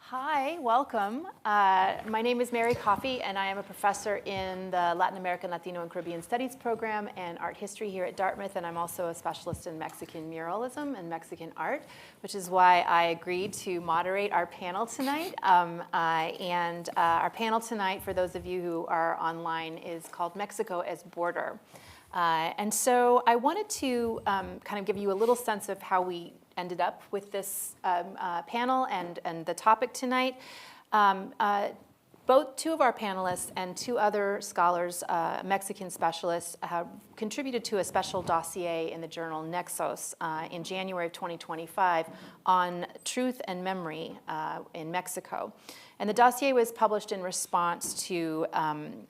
Hi, welcome. My name is Mary Coffey, and I am a professor in the Latin American, Latino, and Caribbean Studies program and art history here at Dartmouth, and I'm also a specialist in Mexican muralism and Mexican art, which is why I agreed to moderate our panel tonight. Our panel tonight, for those of you who are online, is called Mexico as Border. And so I wanted to kind of give you a little sense of how we ended up with this panel and the topic tonight. Two of our panelists and two other scholars, Mexican specialists, have contributed to a special dossier in the journal Nexos in January of 2025 on truth and memory in Mexico. And the dossier was published in response to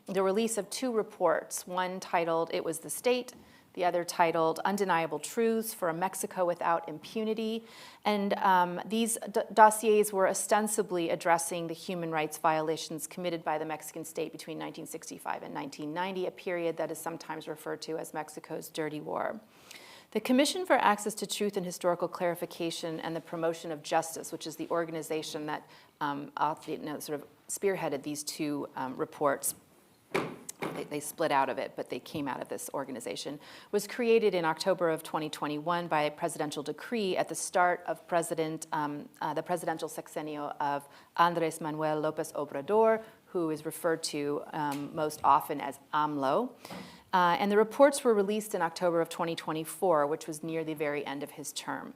the release of two reports, one titled "It Was the State," the other titled "Undeniable Truths for a Mexico Without Impunity." And these dossiers were ostensibly addressing the human rights violations committed by the Mexican state between 1965 and 1990, a period that is sometimes referred to as Mexico's Dirty War. The Commission for Access to Truth and Historical Clarification and the Promotion of Justice, which is the organization that sort of spearheaded these two reports, they split out of it, but they came out of this organization, was created in October of 2021 by a presidential decree at the start of the presidential sexenio of Andrés Manuel López Obrador, who is referred to most often as AMLO. And the reports were released in October of 2024, which was near the very end of his term.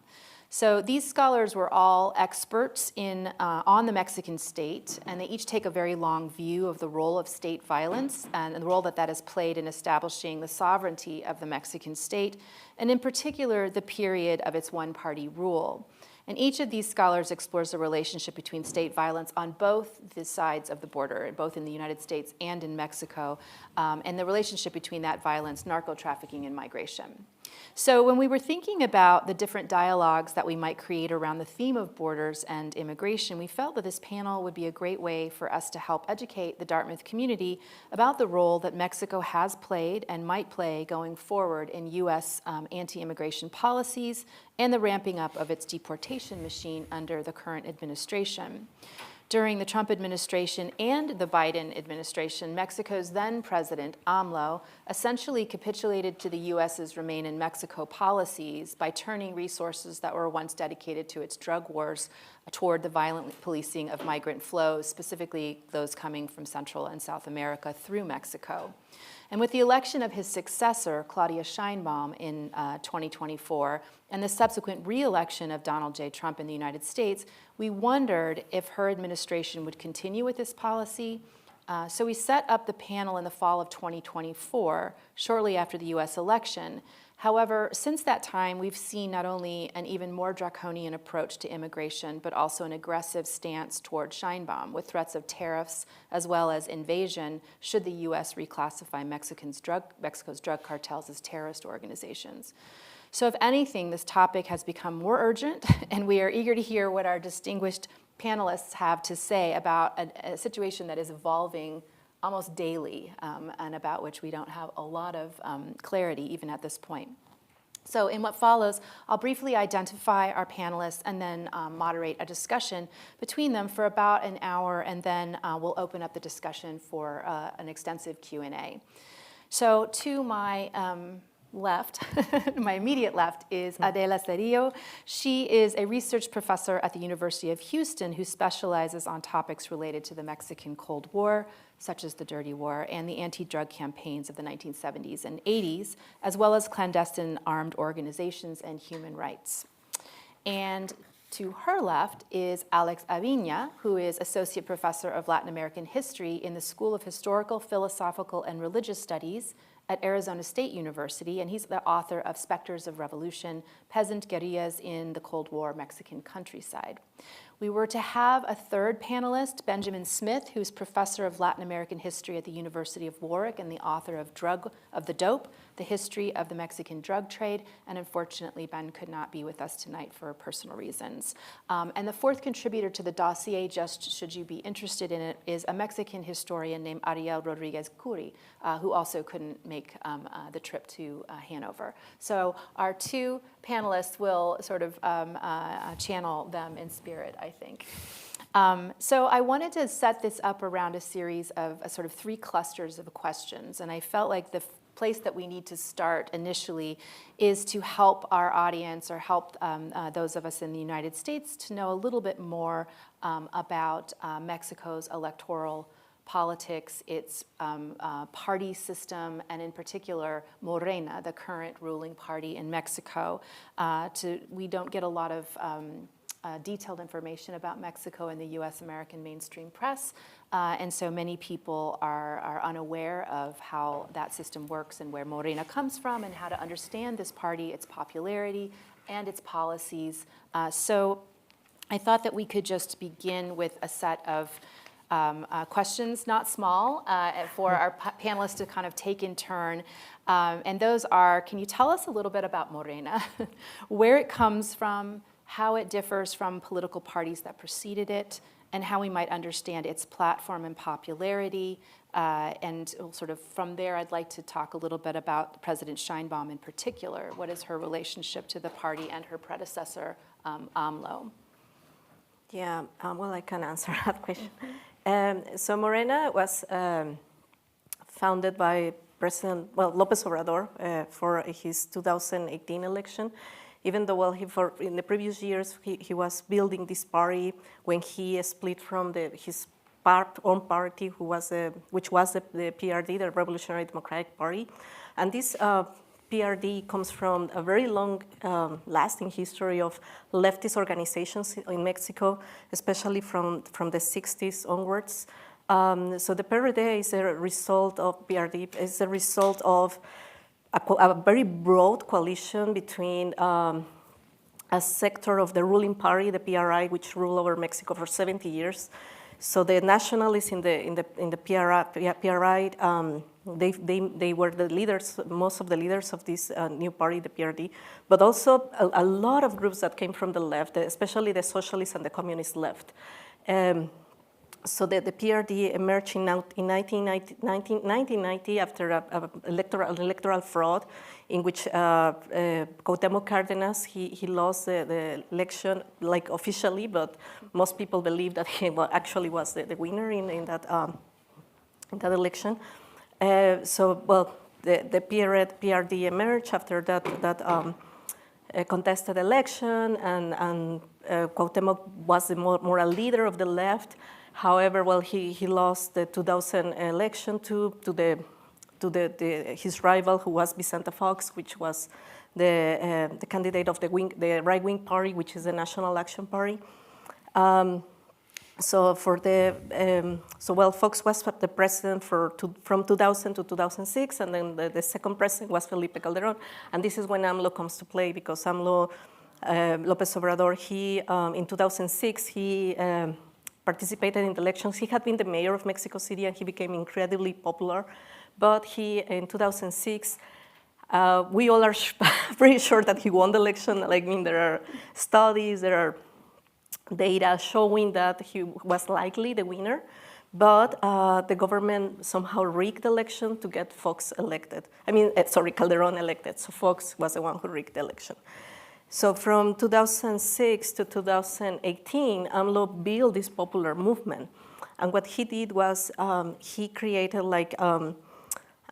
So these scholars were all experts on the Mexican state, and they each take a very long view of the role of state violence and the role that has played in establishing the sovereignty of the Mexican state, and in particular, the period of its one-party rule. And each of these scholars explores the relationship between state violence on both the sides of the border, both in the United States and in Mexico, and the relationship between that violence, narco-trafficking, and migration. So when we were thinking about the different dialogues that we might create around the theme of borders and immigration, we felt that this panel would be a great way for us to help educate the Dartmouth community about the role that Mexico has played and might play going forward in U.S. Anti-immigration policies and the ramping up of its deportation machine under the current administration. During the Trump administration and the Biden administration, Mexico's then president, AMLO, essentially capitulated to the U.S.'s Remain in Mexico policies by turning resources that were once dedicated to its drug wars toward the violent policing of migrant flows, specifically those coming from Central and South America through Mexico. And with the election of his successor, Claudia Sheinbaum, in 2024, and the subsequent re-election of Donald J. Trump in the United States, we wondered if her administration would continue with this policy. So we set up the panel in the fall of 2024, shortly after the U.S. election. However, since that time, we've seen not only an even more draconian approach to immigration, but also an aggressive stance toward Sheinbaum, with threats of tariffs as well as invasion should the U.S. reclassify Mexico's drug cartels as terrorist organizations. So if anything, this topic has become more urgent, and we are eager to hear what our distinguished panelists have to say about a situation that is evolving almost daily, and about which we don't have a lot of clarity even at this point. So in what follows, I'll briefly identify our panelists and then moderate a discussion between them for about an hour, and then we'll open up the discussion for an extensive Q&A. So to my left, my immediate left, is Adela Cerrillo. She is a research professor at the University of Houston who specializes on topics related to the Mexican Cold War, such as the Dirty War, and the anti-drug campaigns of the 1970s and 80s, as well as clandestine armed organizations and human rights. And to her left is Alex Aviña, who is Associate Professor of Latin American History in the School of Historical, Philosophical, and Religious Studies at Arizona State University, and he's the author of Specters of Revolution, Peasant Guerrillas in the Cold War Mexican Countryside. We were to have a third panelist, Benjamin Smith, who's professor of Latin American history at the University of Warwick and the author of The Dope, The History of the Mexican Drug Trade, and unfortunately, Ben could not be with us tonight for personal reasons. And the fourth contributor to the dossier, just should you be interested in it, is a Mexican historian named Ariel Rodriguez Curi, who also couldn't make the trip to Hanover. So our two panelists will sort of channel them in spirit, I think. So I wanted to set this up around a series of sort of 3 clusters of questions, and I felt like the place that we need to start initially is to help our audience or help those of us in the United States to know a little bit more about Mexico's electoral politics, its party system, and in particular Morena, the current ruling party in Mexico. We don't get a lot of detailed information about Mexico in the U.S. American mainstream press, and so many people are unaware of how that system works and where Morena comes from and how to understand this party, its popularity, and its policies. So I thought that we could just begin with a set of questions, not small, for our panelists to kind of take in turn. And those are, can you tell us a little bit about Morena, where it comes from, how it differs from political parties that preceded it, and how we might understand its platform and popularity. And sort of from there, I'd like to talk a little bit about President Sheinbaum in particular. What is her relationship to the party and her predecessor, AMLO? Yeah, well, I can answer that question. So Morena was founded by President, López Obrador for his 2018 election. Even though, in the previous years, he was building this party when he split from his own party, which was the PRD, the Revolutionary Democratic Party. And this PRD comes from a very long lasting history of leftist organizations in Mexico, especially from the 60s onwards. So the PRD is a result of PRD, is a result of a very broad coalition between a sector of the ruling party, the PRI, which ruled over Mexico for 70 years. So the nationalists in the PRI, they were the leaders, most of the leaders of this new party, the PRD, but also a lot of groups that came from the left, especially the socialist and the communist left. So the PRD emerged in 1990 after an electoral fraud in which Cuauhtémoc Cárdenas, he lost the election, like officially, but most people believe that he actually was the winner in that election. The PRD emerged after that contested election, and Cuauhtémoc was the moral leader of the left. However, he lost the 2000 election to his rival, who was Vicente Fox, which was the candidate of the right-wing party, which is the National Action Party. Fox was the president from 2000 to 2006, and then the second president was Felipe Calderón. And this is when AMLO comes to play, because AMLO, López Obrador, in 2006, he participated in the elections. He had been the mayor of Mexico City, and he became incredibly popular. But in 2006, we all are pretty sure that he won the election. There are studies, there are data showing that he was likely the winner. But the government somehow rigged the election to get Fox elected. Calderón elected. So Fox was the one who rigged the election. So from 2006 to 2018, AMLO built this popular movement. And what he did was he created a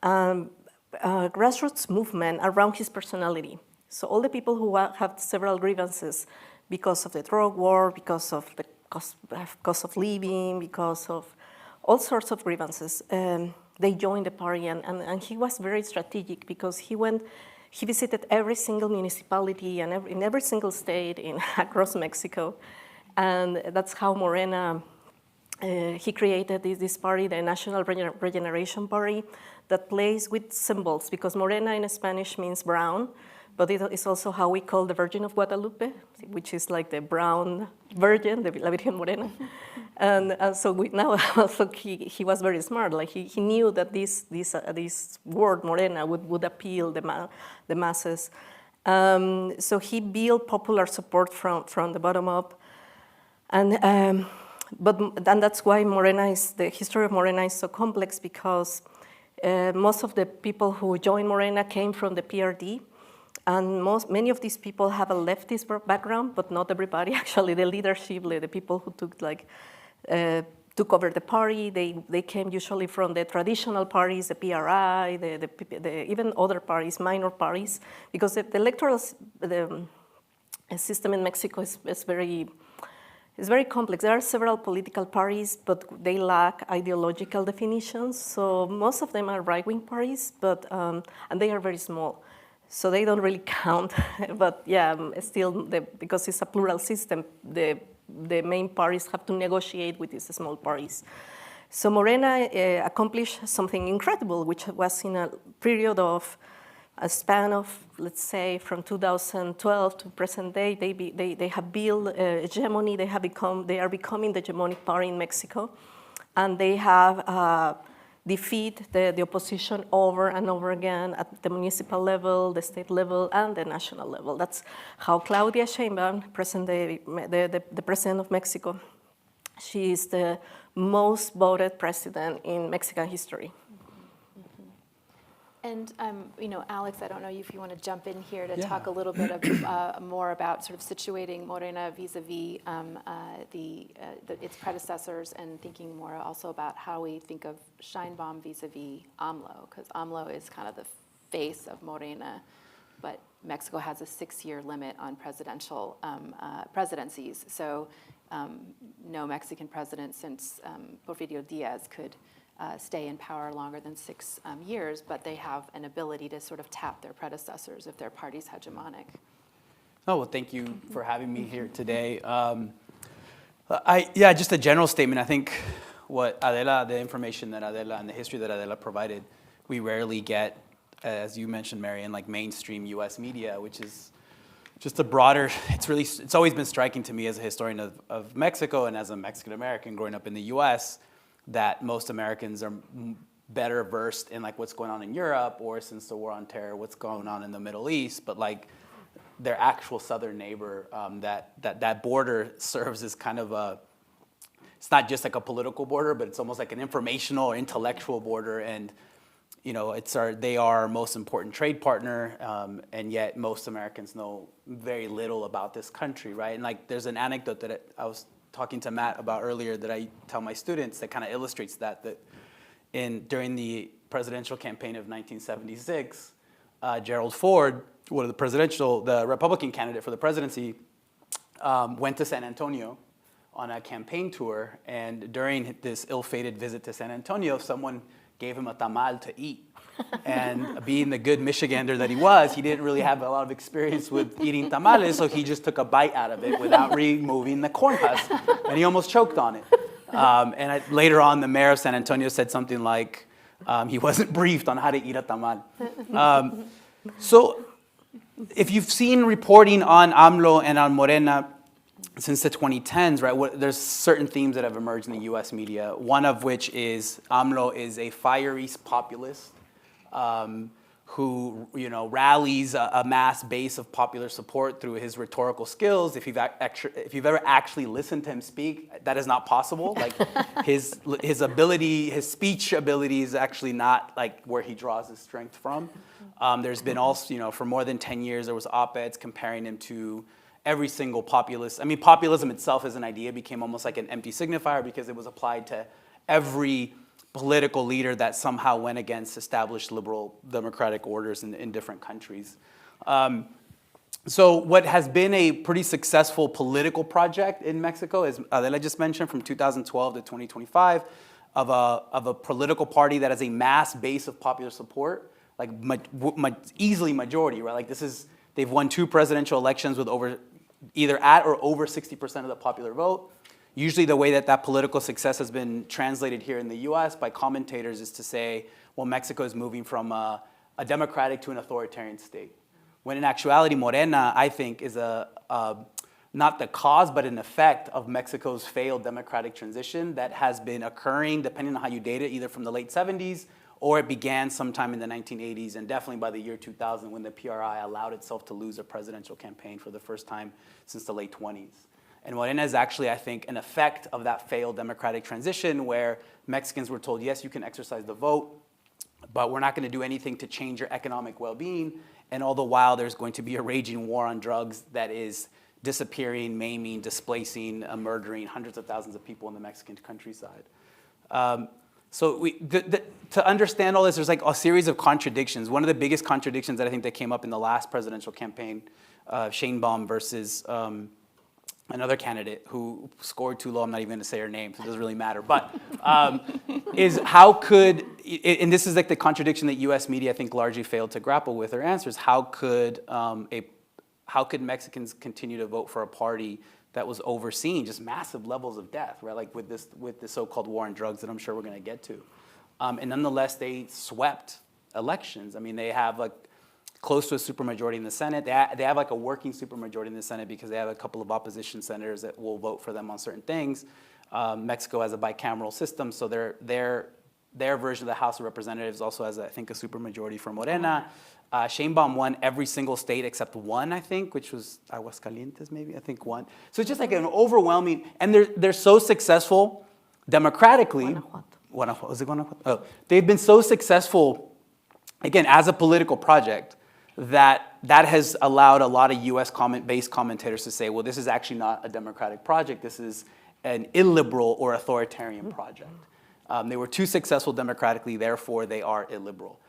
grassroots movement around his personality. So all the people who have several grievances because of the drug war, because of the cost of living, because of all sorts of grievances, they joined the party. And he was very strategic, because he visited every single municipality and in every single state across Mexico. And that's how Morena, he created this party, the National Regeneration Party, that plays with symbols, because Morena in Spanish means brown, but it is also how we call the Virgin of Guadalupe, which is like the brown virgin, the La Virgen Morena. And so now also he was very smart. He knew that this word Morena would appeal the masses. So he built popular support from the bottom up, and that's why the history of Morena is so complex, because most of the people who joined Morena came from the PRD. And many of these people have a leftist background, but not everybody. Actually, the leadership, the people who took over the party, they came usually from the traditional parties, the PRI, even other parties, minor parties, because the electoral system in Mexico is very complex. There are several political parties, but they lack ideological definitions. So most of them are right-wing parties, and they are very small. So they don't really count. But yeah, still, because it's a plural system, the main parties have to negotiate with these small parties. So Morena accomplished something incredible, which was in a period of a span of, let's say, from 2012 to present day. They have built hegemony. They are becoming the hegemonic party in Mexico, and they have defeat the opposition over and over again at the municipal level, the state level, and the national level. That's how Claudia Sheinbaum, the president of Mexico, she is the most voted president in Mexican history. And Alex, I don't know if you want to jump in here to talk a little bit more about sort of situating Morena vis-a-vis its predecessors, and thinking more also about how we think of Sheinbaum vis-a-vis AMLO, because AMLO is kind of the face of Morena, but Mexico has a 6-year limit on presidential presidencies. So no Mexican president since Porfirio Diaz could stay in power longer than 6 years, but they have an ability to sort of tap their predecessors if their party's hegemonic. Oh, well, thank you for having me here today. Just a general statement. I think the information that Adela and the history that Adela provided, we rarely get, as you mentioned, Mary, in like mainstream U.S. media, which is just a broader, it's always been striking to me as a historian of Mexico and as a Mexican American growing up in the U.S., that most Americans are better versed in like what's going on in Europe, or since the war on terror, what's going on in the Middle East, but like their actual southern neighbor, that border serves as kind of it's not just like a political border, but it's almost like an informational or intellectual border. And they are our most important trade partner, and yet most Americans know very little about this country, right? And like there's an anecdote that I was talking to Matt about earlier that I tell my students that kind of illustrates that during the presidential campaign of 1976, Gerald Ford, the Republican candidate for the presidency, went to San Antonio on a campaign tour, and during this ill-fated visit to San Antonio, someone gave him a tamal to eat. And being the good Michigander that he was, he didn't really have a lot of experience with eating tamales, so he just took a bite out of it without removing the corn husk, and he almost choked on it. Later on, the mayor of San Antonio said something like he wasn't briefed on how to eat a tamal. So if you've seen reporting on AMLO and on Morena since the 2010s, right, there's certain themes that have emerged in the U.S. media, one of which is AMLO is a fiery populist who rallies a mass base of popular support through his rhetorical skills. If you've ever actually listened to him speak, that is not possible. Like his speech ability is actually not like where he draws his strength from. There's been also, for more than 10 years, there was op-eds comparing him to every single populist. I mean, populism itself as an idea became almost like an empty signifier because it was applied to every political leader that somehow went against established liberal democratic orders in different countries. So what has been a pretty successful political project in Mexico, as Adela just mentioned, from 2012 to 2025, of a political party that has a mass base of popular support, like easily majority, right? Like they've won 2 presidential elections with either at or over 60% of the popular vote. Usually the way that political success has been translated here in the US by commentators is to say, well, Mexico is moving from a democratic to an authoritarian state. When in actuality, Morena, I think, is not the cause, but an effect of Mexico's failed democratic transition that has been occurring, depending on how you date it, either from the late 70s or it began sometime in the 1980s, and definitely by the year 2000 when the PRI allowed itself to lose a presidential campaign for the first time since the late 20s. And Morena is actually, I think, an effect of that failed democratic transition where Mexicans were told, yes, you can exercise the vote, but we're not going to do anything to change your economic well-being. and all the while there's going to be a raging war on drugs that is disappearing, maiming, displacing, murdering hundreds of thousands of people in the Mexican countryside. So to understand all this, there's like a series of contradictions. One of the biggest contradictions that I think that came up in the last presidential campaign, Sheinbaum versus another candidate who scored too low. I'm not even going to say her name, so it doesn't really matter. But is how could, and this is like the contradiction that U.S. media I think largely failed to grapple with or answers. How could Mexicans continue to vote for a party that was overseeing just massive levels of death, right? Like with the so-called war on drugs that I'm sure we're going to get to, and nonetheless they swept elections. I mean, they have like close to a supermajority in the Senate. They have like a working supermajority in the Senate because they have a couple of opposition senators that will vote for them on certain things. Mexico has a bicameral system, so their version of the House of Representatives also has, I think, a supermajority for Morena. Sheinbaum won every single state except one, I think, which was Aguascalientes, maybe, I think one. So it's just like an overwhelming, and they're so successful democratically. Guanajuato. Was it Guanajuato? Oh, they've been so successful, again, as a political project, that has allowed a lot of U.S. based commentators to say, well, this is actually not a democratic project. This is an illiberal or authoritarian project. They were too successful democratically, therefore they are illiberal.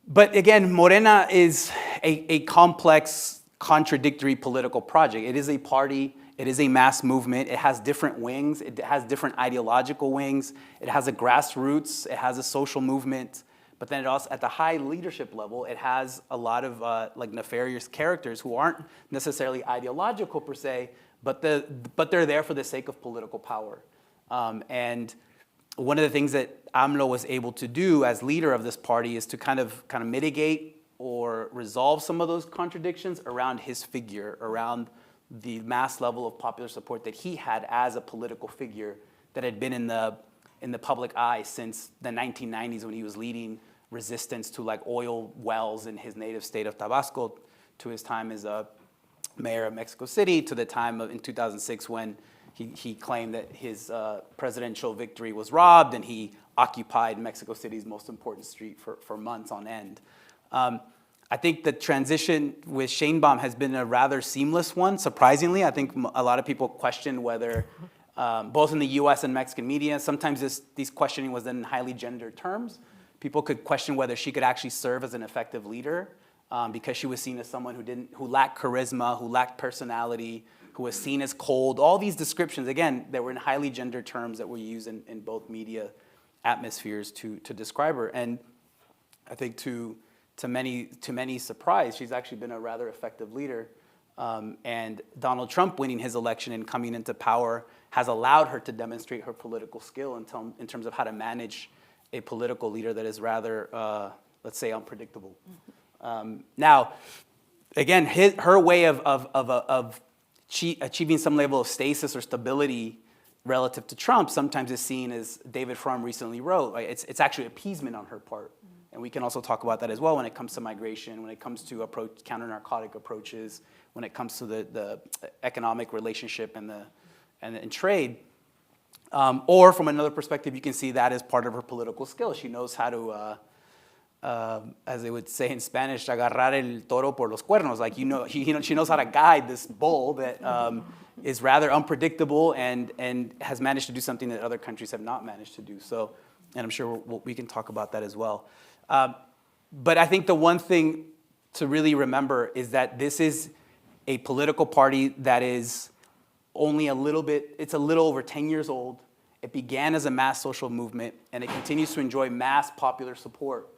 But again, Morena is a complex, contradictory political project. It is a party, it is a mass movement, it has different wings, it has different ideological wings, it has a grassroots, it has a social movement, but then it also, at the high leadership level, it has a lot of like nefarious characters who aren't necessarily ideological per se, but they're there for the sake of political power. And one of the things that AMLO was able to do as leader of this party is to kind of mitigate or resolve some of those contradictions around his figure, around the mass level of popular support that he had as a political figure that had been in the public eye since the 1990s when he was leading resistance to like oil wells in his native state of Tabasco, to his time as a mayor of Mexico City, to the time in 2006 when he claimed that his presidential victory was robbed and he occupied Mexico City's most important street for months on end. I think the transition with Sheinbaum has been a rather seamless one, surprisingly. I think a lot of people question whether, both in the US and Mexican media, sometimes these questioning was in highly gendered terms. People could question whether she could actually serve as an effective leader because she was seen as someone who lacked charisma, who lacked personality, who was seen as cold. All these descriptions, again, that were in highly gendered terms that were used in both media atmospheres to describe her. And I think to many surprise, she's actually been a rather effective leader. And Donald Trump winning his election and coming into power has allowed her to demonstrate her political skill in terms of how to manage a political leader that is rather, let's say, unpredictable. Now, again, her way of achieving some level of stasis or stability relative to Trump sometimes is seen, as David Frum recently wrote, right? It's actually appeasement on her part. And we can also talk about that as well when it comes to migration, when it comes to counter-narcotic approaches, when it comes to the economic relationship and trade. Or from another perspective, you can see that as part of her political skill. She knows how to, as they would say in Spanish, agarrar el toro por los cuernos. Like, she knows how to guide this bull that is rather unpredictable and has managed to do something that other countries have not managed to do. So, and I'm sure we can talk about that as well. But I think the one thing to really remember is that this is a political party that is only it's a little over 10 years old. It began as a mass social movement, and it continues to enjoy mass popular support.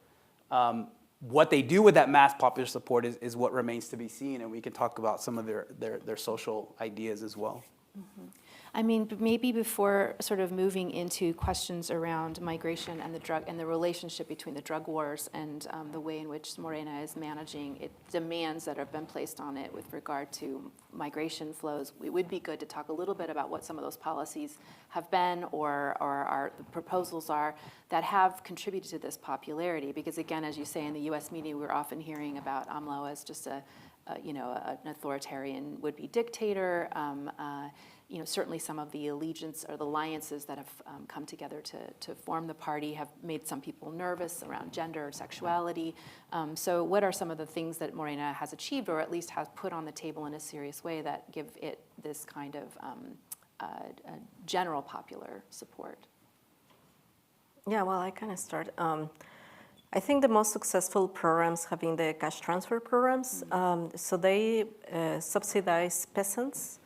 What they do with that mass popular support is what remains to be seen, and we can talk about some of their social ideas as well. Mm-hmm. I mean, maybe before sort of moving into questions around migration and the relationship between the drug wars and the way in which Morena is managing demands that have been placed on it with regard to migration flows, it would be good to talk a little bit about what some of those policies have been or the proposals are that have contributed to this popularity. Because again, as you say, in the U.S. media, we're often hearing about AMLO as just an authoritarian would-be dictator. certainly some of the allegiance or the alliances that have come together to form the party have made some people nervous around gender, sexuality. So what are some of the things that Morena has achieved, or at least has put on the table in a serious way, that give it this kind of general popular support? Yeah, well, I kind of start. I think the most successful programs have been the cash transfer programs. So they subsidize peasants.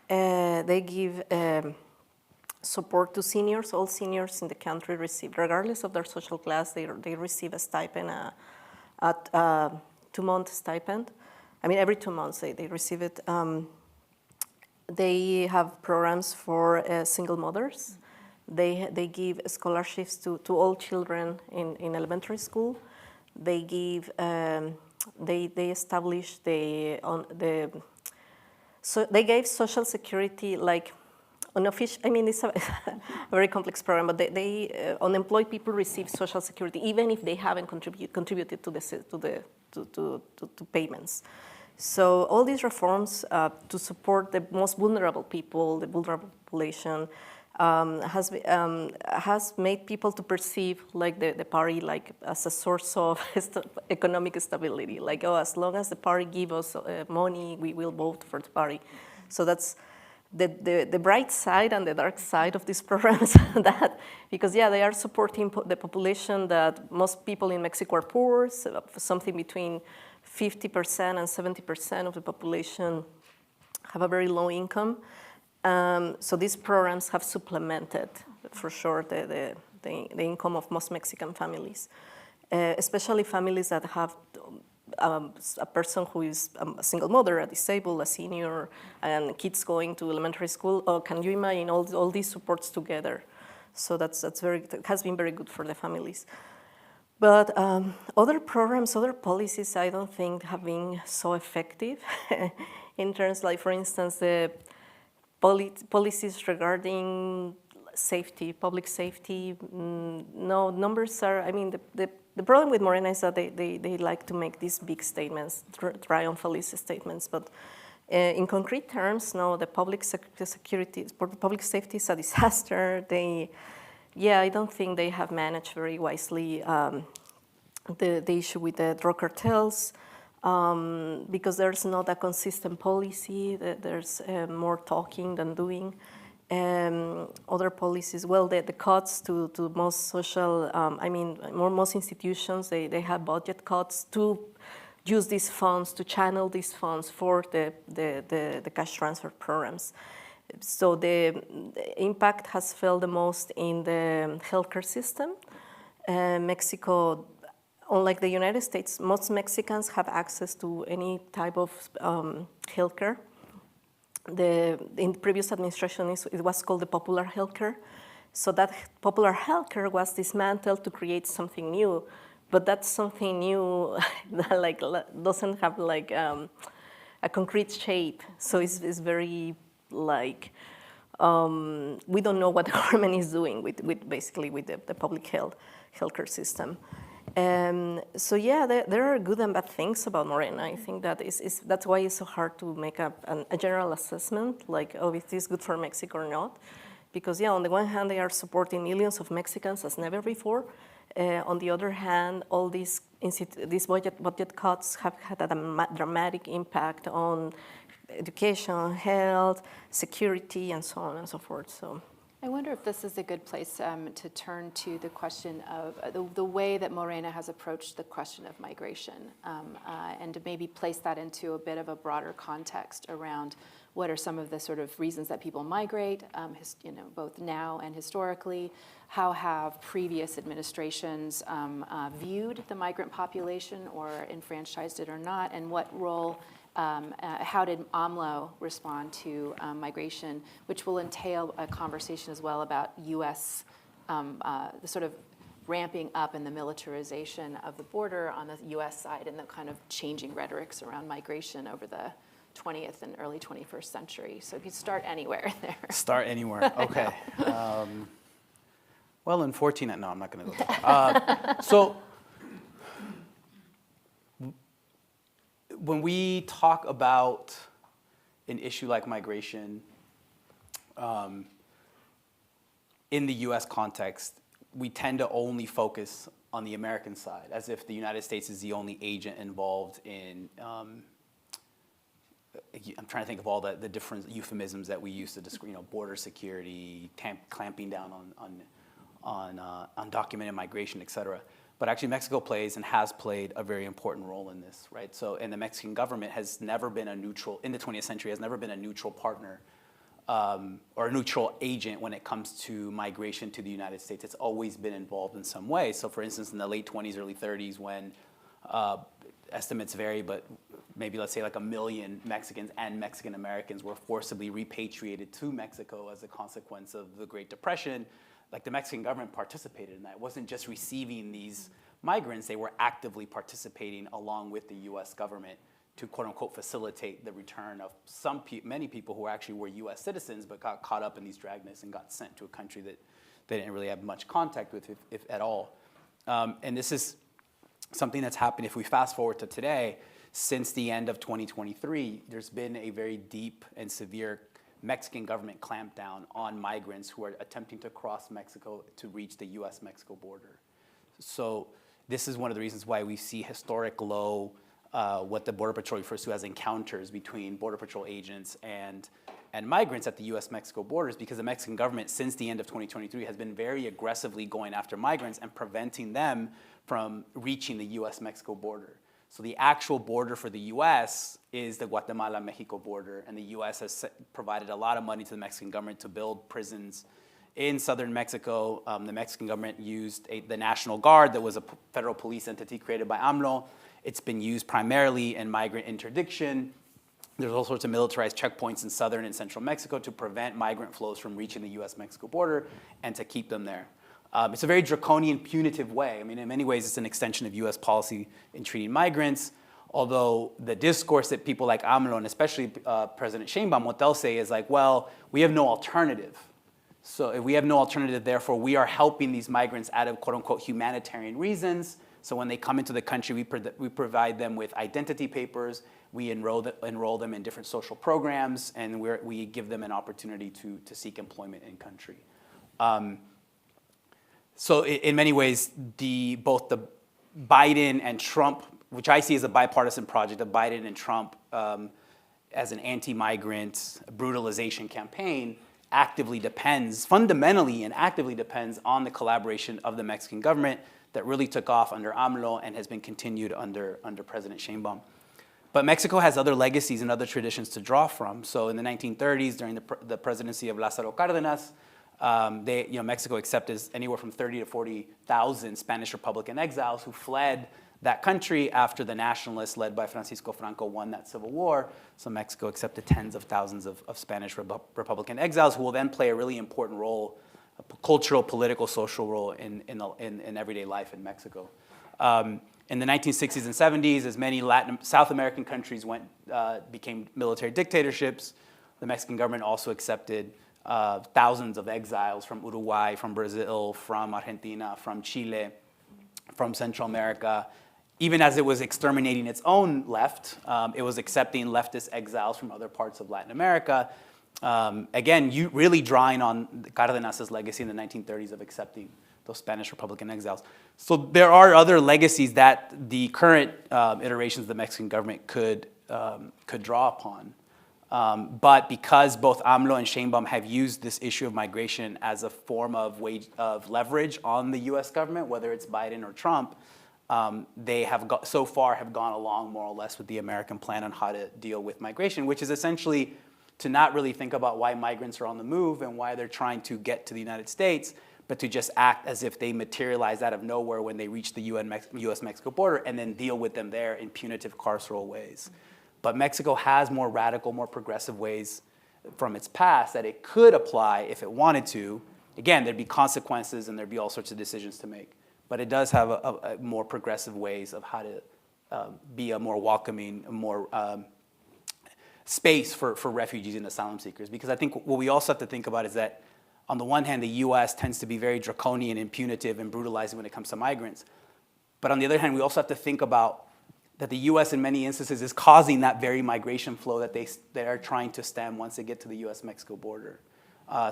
They give support to seniors. All seniors in the country receive, regardless of their social class, they receive a stipend, a 2-month stipend. I mean, every 2 months they receive it. They have programs for single mothers. They give scholarships to all children in elementary school. They give they establish so they gave Social Security like unofficial. I mean, it's a very complex program, but unemployed people receive Social Security even if they haven't contributed to payments. So all these reforms to support the most vulnerable people, the vulnerable population, has made people to perceive like the party like as a source of economic stability. Like, oh, as long as the party gives us money, we will vote for the party. So that's the bright side and the dark side of these programs. That because they are supporting the population that most people in Mexico are poor. So something between 50% and 70% of the population have a very low income. So these programs have supplemented, for sure, the income of most Mexican families, especially families that have a person who is a single mother, a disabled, a senior, and kids going to elementary school. Oh, can you imagine all these supports together? So that has been very good for the families. But other programs, other policies, I don't think have been so effective in terms, like, for instance, the policies regarding safety, public safety. No, numbers are, I mean, the problem with Morena is that they like to make these big statements, triumphalist statements, but in concrete terms, no, the public safety is a disaster. I don't think they have managed very wisely the issue with the drug cartels, because there's not a consistent policy. There's more talking than doing. Other policies, well, the cuts to most social, most institutions, they have budget cuts to use these funds, to channel these funds for the cash transfer programs. So the impact has felt the most in the healthcare system. Mexico, unlike the United States, most Mexicans have access to any type of healthcare. In the previous administration, it was called the popular healthcare. So that popular healthcare was dismantled to create something new, but that something new that doesn't have a concrete shape. So it's very we don't know what the government is doing with the public healthcare system. There are good and bad things about Morena. I think that's why it's so hard to make a general assessment, like, oh, is this good for Mexico or not? Because on the one hand, they are supporting millions of Mexicans as never before. On the other hand, all these budget cuts have had a dramatic impact on education, health, security, and so on and so forth. So I wonder if this is a good place to turn to the question of the way that Morena has approached the question of migration, and to maybe place that into a bit of a broader context around what are some of the sort of reasons that people migrate, both now and historically. How have previous administrations viewed the migrant population or enfranchised it or not, and what role how did AMLO respond to migration, which will entail a conversation as well about U.S., the sort of ramping up and the militarization of the border on the U.S. side and the kind of changing rhetorics around migration over the 20th and early 21st century. So if you start anywhere there. Start anywhere, okay. Well, in 14, no, I'm not going to go there. So when we talk about an issue like migration, in the US context, we tend to only focus on the American side, as if the United States is the only agent involved in, I'm trying to think of all the different euphemisms that we use to describe, border security, clamping down on undocumented migration, et cetera. But actually Mexico plays and has played a very important role in this, right? So, and the Mexican government has never been a neutral, in the 20th century, has never been a neutral partner or a neutral agent when it comes to migration to the United States. It's always been involved in some way. So for instance, in the late 20s, early 30s, when estimates vary, but maybe let's say like 1 million Mexicans and Mexican Americans were forcibly repatriated to Mexico as a consequence of the Great Depression, like the Mexican government participated in that. It wasn't just receiving these migrants, they were actively participating along with the US government to quote unquote facilitate the return of many people who actually were US citizens but got caught up in these dragnets and got sent to a country that they didn't really have much contact with, if at all. And this is something that's happened, if we fast forward to today, since the end of 2023, there's been a very deep and severe Mexican government clampdown on migrants who are attempting to cross Mexico to reach the US-Mexico border. So this is one of the reasons why we see historic low, what the Border Patrol refers to as encounters between Border Patrol agents and migrants at the US-Mexico borders, because the Mexican government, since the end of 2023, has been very aggressively going after migrants and preventing them from reaching the US-Mexico border. So the actual border for the US is the Guatemala-Mexico border, and the US has provided a lot of money to the Mexican government to build prisons in southern Mexico. The Mexican government used the National Guard, that was a federal police entity created by AMLO. It's been used primarily in migrant interdiction. There's all sorts of militarized checkpoints in southern and central Mexico to prevent migrant flows from reaching the US-Mexico border and to keep them there. It's a very draconian, punitive way. I mean, in many ways, it's an extension of US policy in treating migrants, although the discourse that people like AMLO, and especially President Sheinbaum, what they'll say is like, well, we have no alternative. So if we have no alternative, therefore, we are helping these migrants out of quote-unquote humanitarian reasons. So when they come into the country, we provide them with identity papers, we enroll them in different social programs, and we give them an opportunity to seek employment in country. So in many ways, both the Biden and Trump, which I see as a bipartisan project of Biden and Trump as an anti-migrant brutalization campaign, fundamentally and actively depends on the collaboration of the Mexican government that really took off under AMLO and has been continued under President Sheinbaum. But Mexico has other legacies and other traditions to draw from. So in the 1930s, during the presidency of Lázaro Cárdenas, Mexico accepted anywhere from 30 to 40,000 Spanish Republican exiles who fled that country after the nationalists led by Francisco Franco won that civil war. So Mexico accepted tens of thousands of Spanish Republican exiles who will then play a really important role, a cultural, political, social role in everyday life in Mexico. In the 1960s and 70s, as many South American countries became military dictatorships, the Mexican government also accepted thousands of exiles from Uruguay, from Brazil, from Argentina, from Chile, from Central America. Even as it was exterminating its own left, it was accepting leftist exiles from other parts of Latin America. Again, really drawing on Cárdenas's legacy in the 1930s of accepting those Spanish Republican exiles. So there are other legacies that the current iterations of the Mexican government could draw upon. But because both AMLO and Sheinbaum have used this issue of migration as a form of leverage on the US government, whether it's Biden or Trump, they have so far have gone along more or less with the American plan on how to deal with migration, which is essentially to not really think about why migrants are on the move and why they're trying to get to the United States, but to just act as if they materialize out of nowhere when they reach the US-Mexico border and then deal with them there in punitive carceral ways. But Mexico has more radical, more progressive ways from its past that it could apply if it wanted to. Again, there'd be consequences and there'd be all sorts of decisions to make. But it does have a more progressive ways of how to be a more welcoming, more space for refugees and asylum seekers. Because I think what we also have to think about is that on the one hand, the US tends to be very draconian and punitive and brutalizing when it comes to migrants. But on the other hand, we also have to think about that the US in many instances is causing that very migration flow that they are trying to stem once they get to the US-Mexico border.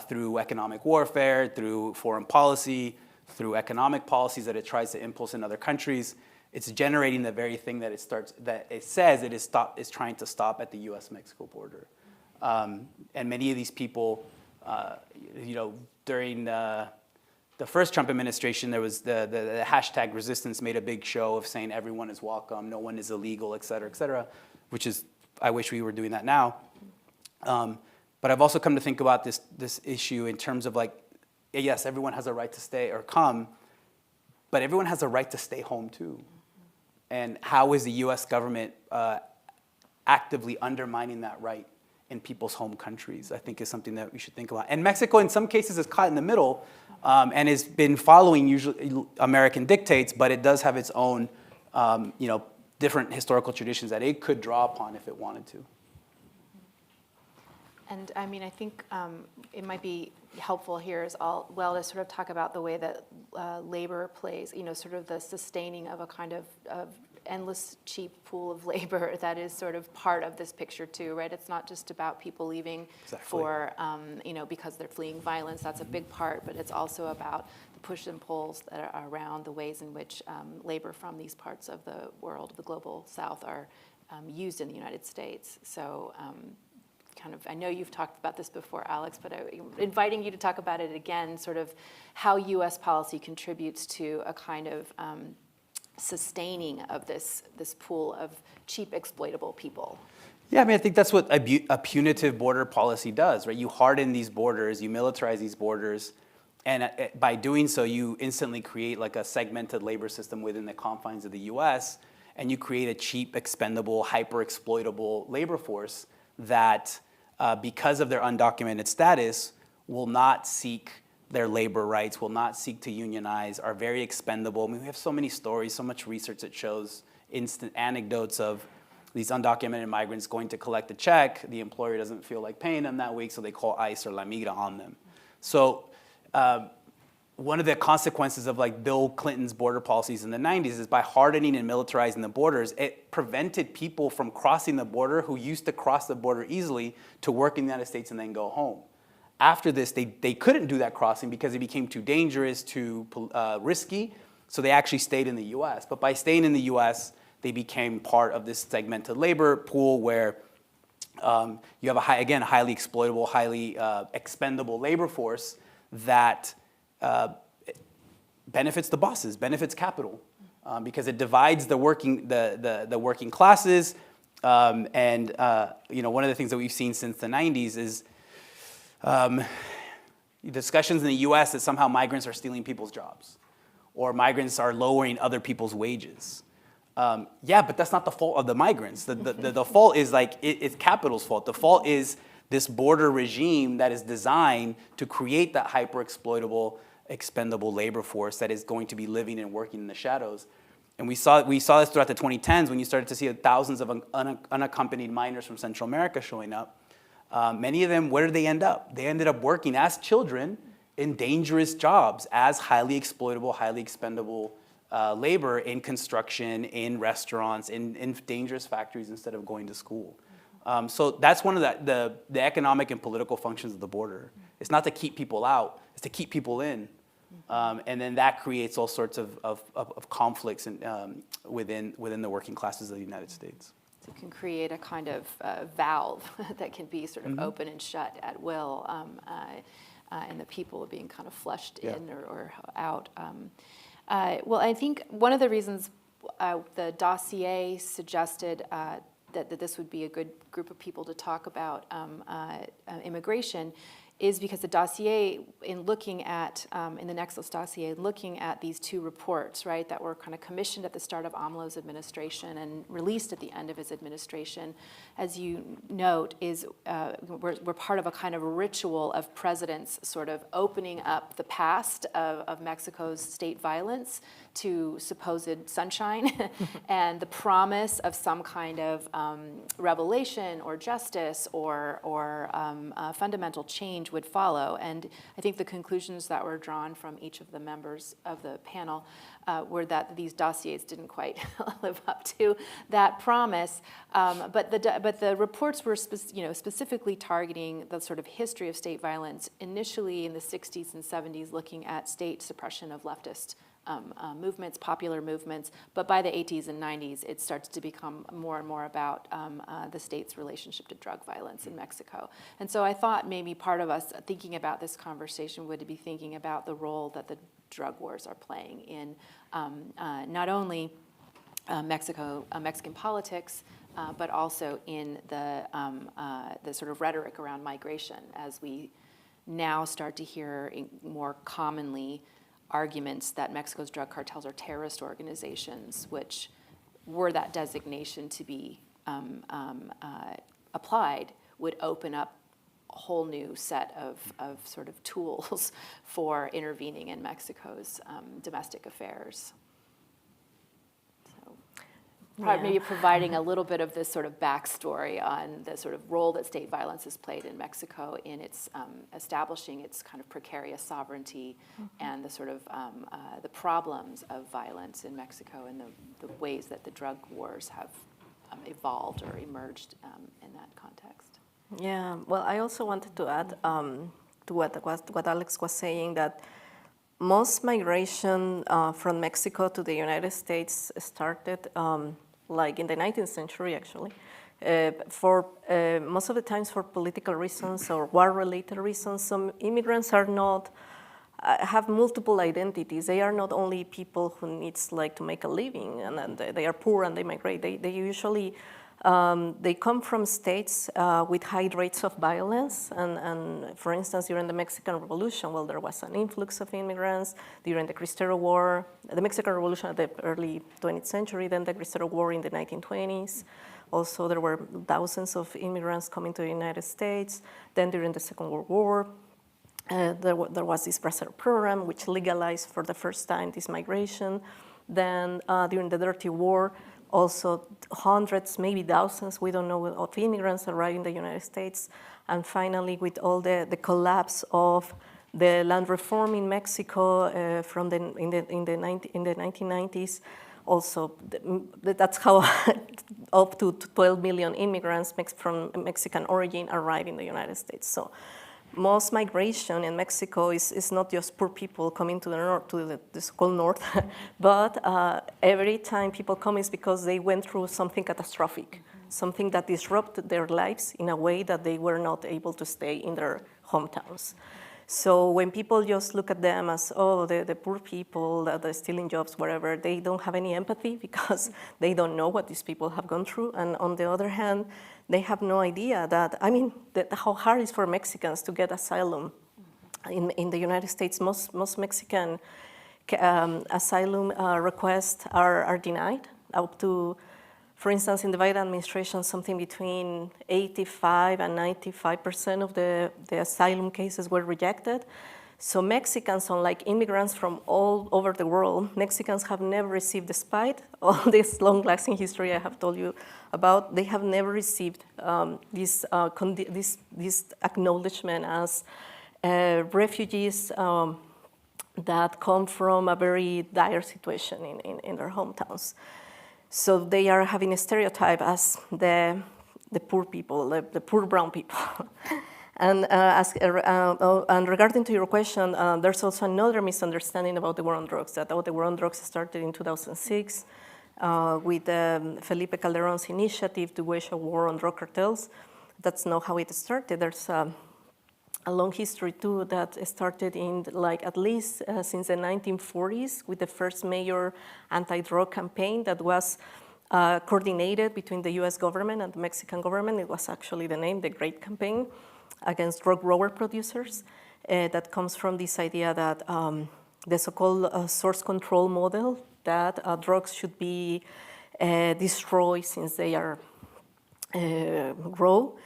through economic warfare, through foreign policy, through economic policies that it tries to impulse in other countries. It's generating the very thing that it says it is trying to stop at the U.S.-Mexico border. And many of these people, during the first Trump administration, there was the hashtag resistance made a big show of saying everyone is welcome, no one is illegal, et cetera, which is, I wish we were doing that now. But I've also come to think about this issue in terms of like, yes, everyone has a right to stay or come, but everyone has a right to stay home too. And how is the U.S. government actively undermining that right in people's home countries, I think is something that we should think about. And Mexico, in some cases, is caught in the middle and has been following usually American dictates, but it does have its own, different historical traditions that it could draw upon if it wanted to. And I mean, I think it might be helpful here as well to sort of talk about the way that labor plays, sort of the sustaining of a kind of endless cheap pool of labor that is sort of part of this picture too, right? It's not just about people leaving for, because they're fleeing violence. That's a big part, but it's also about the push and pulls that are around the ways in which labor from these parts of the world, the global South, are used in the United States. So I know you've talked about this before, Alex, but I'm inviting you to talk about it again, sort of how U.S. policy contributes to a kind of sustaining of this pool of cheap, exploitable people. Yeah, I mean, I think that's what a punitive border policy does, right? You harden these borders, you militarize these borders, and by doing so, you instantly create like a segmented labor system within the confines of the U.S., and you create a cheap, expendable, hyper-exploitable labor force that, because of their undocumented status, will not seek their labor rights, will not seek to unionize, are very expendable. I mean, we have so many stories, so much research that shows instant anecdotes of these undocumented migrants going to collect a check. The employer doesn't feel like paying them that week, so they call ICE or La Migra on them. So one of the consequences of like Bill Clinton's border policies in the 90s is by hardening and militarizing the borders, it prevented people from crossing the border who used to cross the border easily to work in the United States and then go home. After this, they couldn't do that crossing because it became too dangerous, too risky, so they actually stayed in the US. But by staying in the US, they became part of this segmented labor pool where you have a highly exploitable, highly expendable labor force that benefits the bosses, benefits capital, because it divides the working classes. One of the things that we've seen since the 90s is discussions in the U.S. that somehow migrants are stealing people's jobs, or migrants are lowering other people's wages. But that's not the fault of the migrants. The fault is it's capital's fault. The fault is this border regime that is designed to create that hyper-exploitable, expendable labor force that is going to be living and working in the shadows. And we saw this throughout the 2010s when you started to see thousands of unaccompanied minors from Central America showing up. Many of them, where did they end up? They ended up working as children in dangerous jobs as highly exploitable, highly expendable labor in construction, in restaurants, in dangerous factories instead of going to school. So that's one of the economic and political functions of the border. It's not to keep people out, it's to keep people in. And then that creates all sorts of conflicts within the working classes of the United States. So it can create a kind of valve that can be sort of open and shut at will, and the people are being kind of flushed in or out. Well, I think one of the reasons the dossier suggested that this would be a good group of people to talk about immigration is because the dossier, in looking at, in the Nexos dossier, looking at these two reports, right, that were kind of commissioned at the start of AMLO's administration and released at the end of his administration, as you note, is we're part of a kind of ritual of presidents sort of opening up the past of Mexico's state violence to supposed sunshine and the promise of some kind of revelation or justice or fundamental change change would follow. And I think the conclusions that were drawn from each of the members of the panel were that these dossiers didn't quite live up to that promise. But the reports were specifically targeting the sort of history of state violence, initially in the 60s and 70s, looking at state suppression of leftist movements, popular movements, but by the 80s and 90s, it starts to become more and more about the state's relationship to drug violence in Mexico. And so I thought maybe part of us thinking about this conversation would be thinking about the role that the drug wars are playing in not only Mexican politics, but also in the sort of rhetoric around migration, as we now start to hear more commonly arguments that Mexico's drug cartels are terrorist organizations, which, were that designation to be applied, would open up a whole new set of sort of tools for intervening in Mexico's domestic affairs. Maybe providing a little bit of this sort of backstory on the sort of role that state violence has played in Mexico in its establishing its kind of precarious sovereignty, and the sort of the problems of violence in Mexico, and the ways that the drug wars have evolved or emerged in that context. Yeah, well, I also wanted to add to what Alex was saying, that most migration from Mexico to the United States started like in the 19th century, actually, for most of the times for political reasons or war-related reasons. Some immigrants are not, have multiple identities. They are not only people who needs like to make a living, and they are poor and they migrate. They usually, they come from states with high rates of violence, and for instance, during the Mexican Revolution, well, there was an influx of immigrants. During the Cristero War, the Mexican Revolution at the early 20th century, then the Cristero War in the 1920s. Also, there were thousands of immigrants coming to the United States. Then during the Second World War, there was this Bracero program, which legalized for the first time this migration. Then during the Dirty War, also hundreds, maybe thousands, we don't know, of immigrants arrived in the United States. And finally, with all the collapse of the land reform in Mexico in the 1990s, also that's how up to 12 million immigrants from Mexican origin arrived in the United States. So most migration in Mexico is not just poor people coming to the north, to the so-called north, but every time people come is because they went through something catastrophic, something that disrupted their lives in a way that they were not able to stay in their hometowns. So when people just look at them as, oh, the poor people that are stealing jobs, whatever, they don't have any empathy because they don't know what these people have gone through. And on the other hand, they have no idea that, I mean, how hard it is for Mexicans to get asylum. In the United States, most Mexican asylum requests are denied. Up to, for instance, in the Biden administration, something between 85 and 95% of the asylum cases were rejected. So Mexicans, unlike immigrants from all over the world, Mexicans have never received, despite all this long-lasting history I have told you about, they have never received this acknowledgement as refugees that come from a very dire situation in their hometowns. So they are having a stereotype as the poor people, the poor brown people. And regarding to your question, there's also another misunderstanding about the war on drugs, that the war on drugs started in 2006 with Felipe Calderon's initiative to wage a war on drug cartels. That's not how it started. There's a long history too that started in at least since the 1940s with the first major anti-drug campaign that was coordinated between the US government and the Mexican government. It was actually the name, the Great Campaign against drug grower producers. That comes from this idea that the so-called source control model, that drugs should be destroyed since they are grow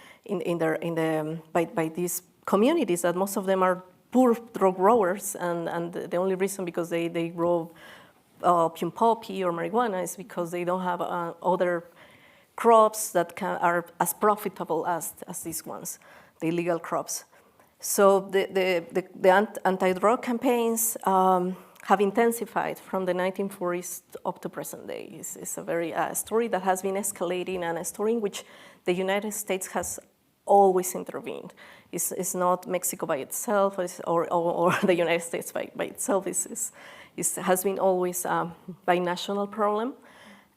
by these communities, that most of them are poor drug growers, and the only reason because they grow opium poppy or marijuana is because they don't have other crops that are as profitable as these ones, the illegal crops. So the anti-drug campaigns have intensified from the 1940s up to present day. It's a very story that has been escalating, and a story in which the United States has always intervened. It's not Mexico by itself, or the United States by itself. It has been always a binational problem.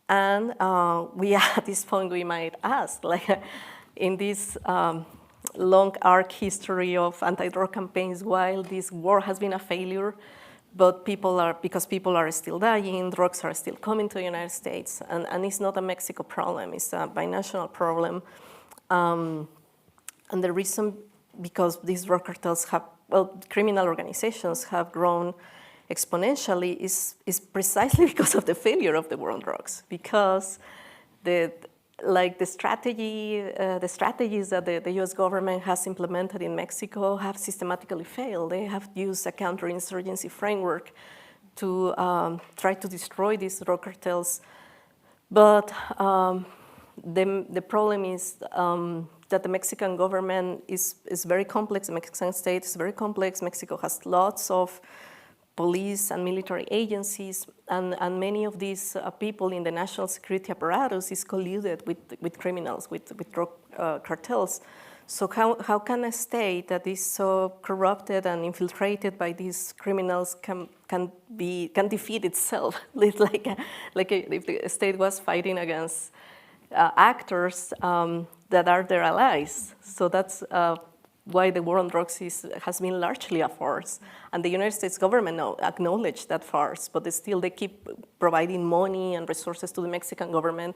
And we, at this point, we might ask, like, in this long arc history of anti-drug campaigns, while this war has been a failure, but because people are still dying, drugs are still coming to the United States, and it's not a Mexico problem, it's a binational problem. And the reason, because these drug cartels criminal organizations have grown exponentially is precisely because of the failure of the war on drugs, because the strategies that the U.S. government has implemented in Mexico have systematically failed. They have used a counterinsurgency framework to try to destroy these drug cartels. But the problem is that the Mexican government is very complex. The Mexican state is very complex. Mexico has lots of police and military agencies, and many of these people in the national security apparatus is colluded with criminals, with drug cartels. So how can a state that is so corrupted and infiltrated by these criminals can defeat itself? Like if the state was fighting against actors that are their allies. So that's why the war on drugs has been largely a farce. And the United States government acknowledged that farce, but they keep providing money and resources to the Mexican government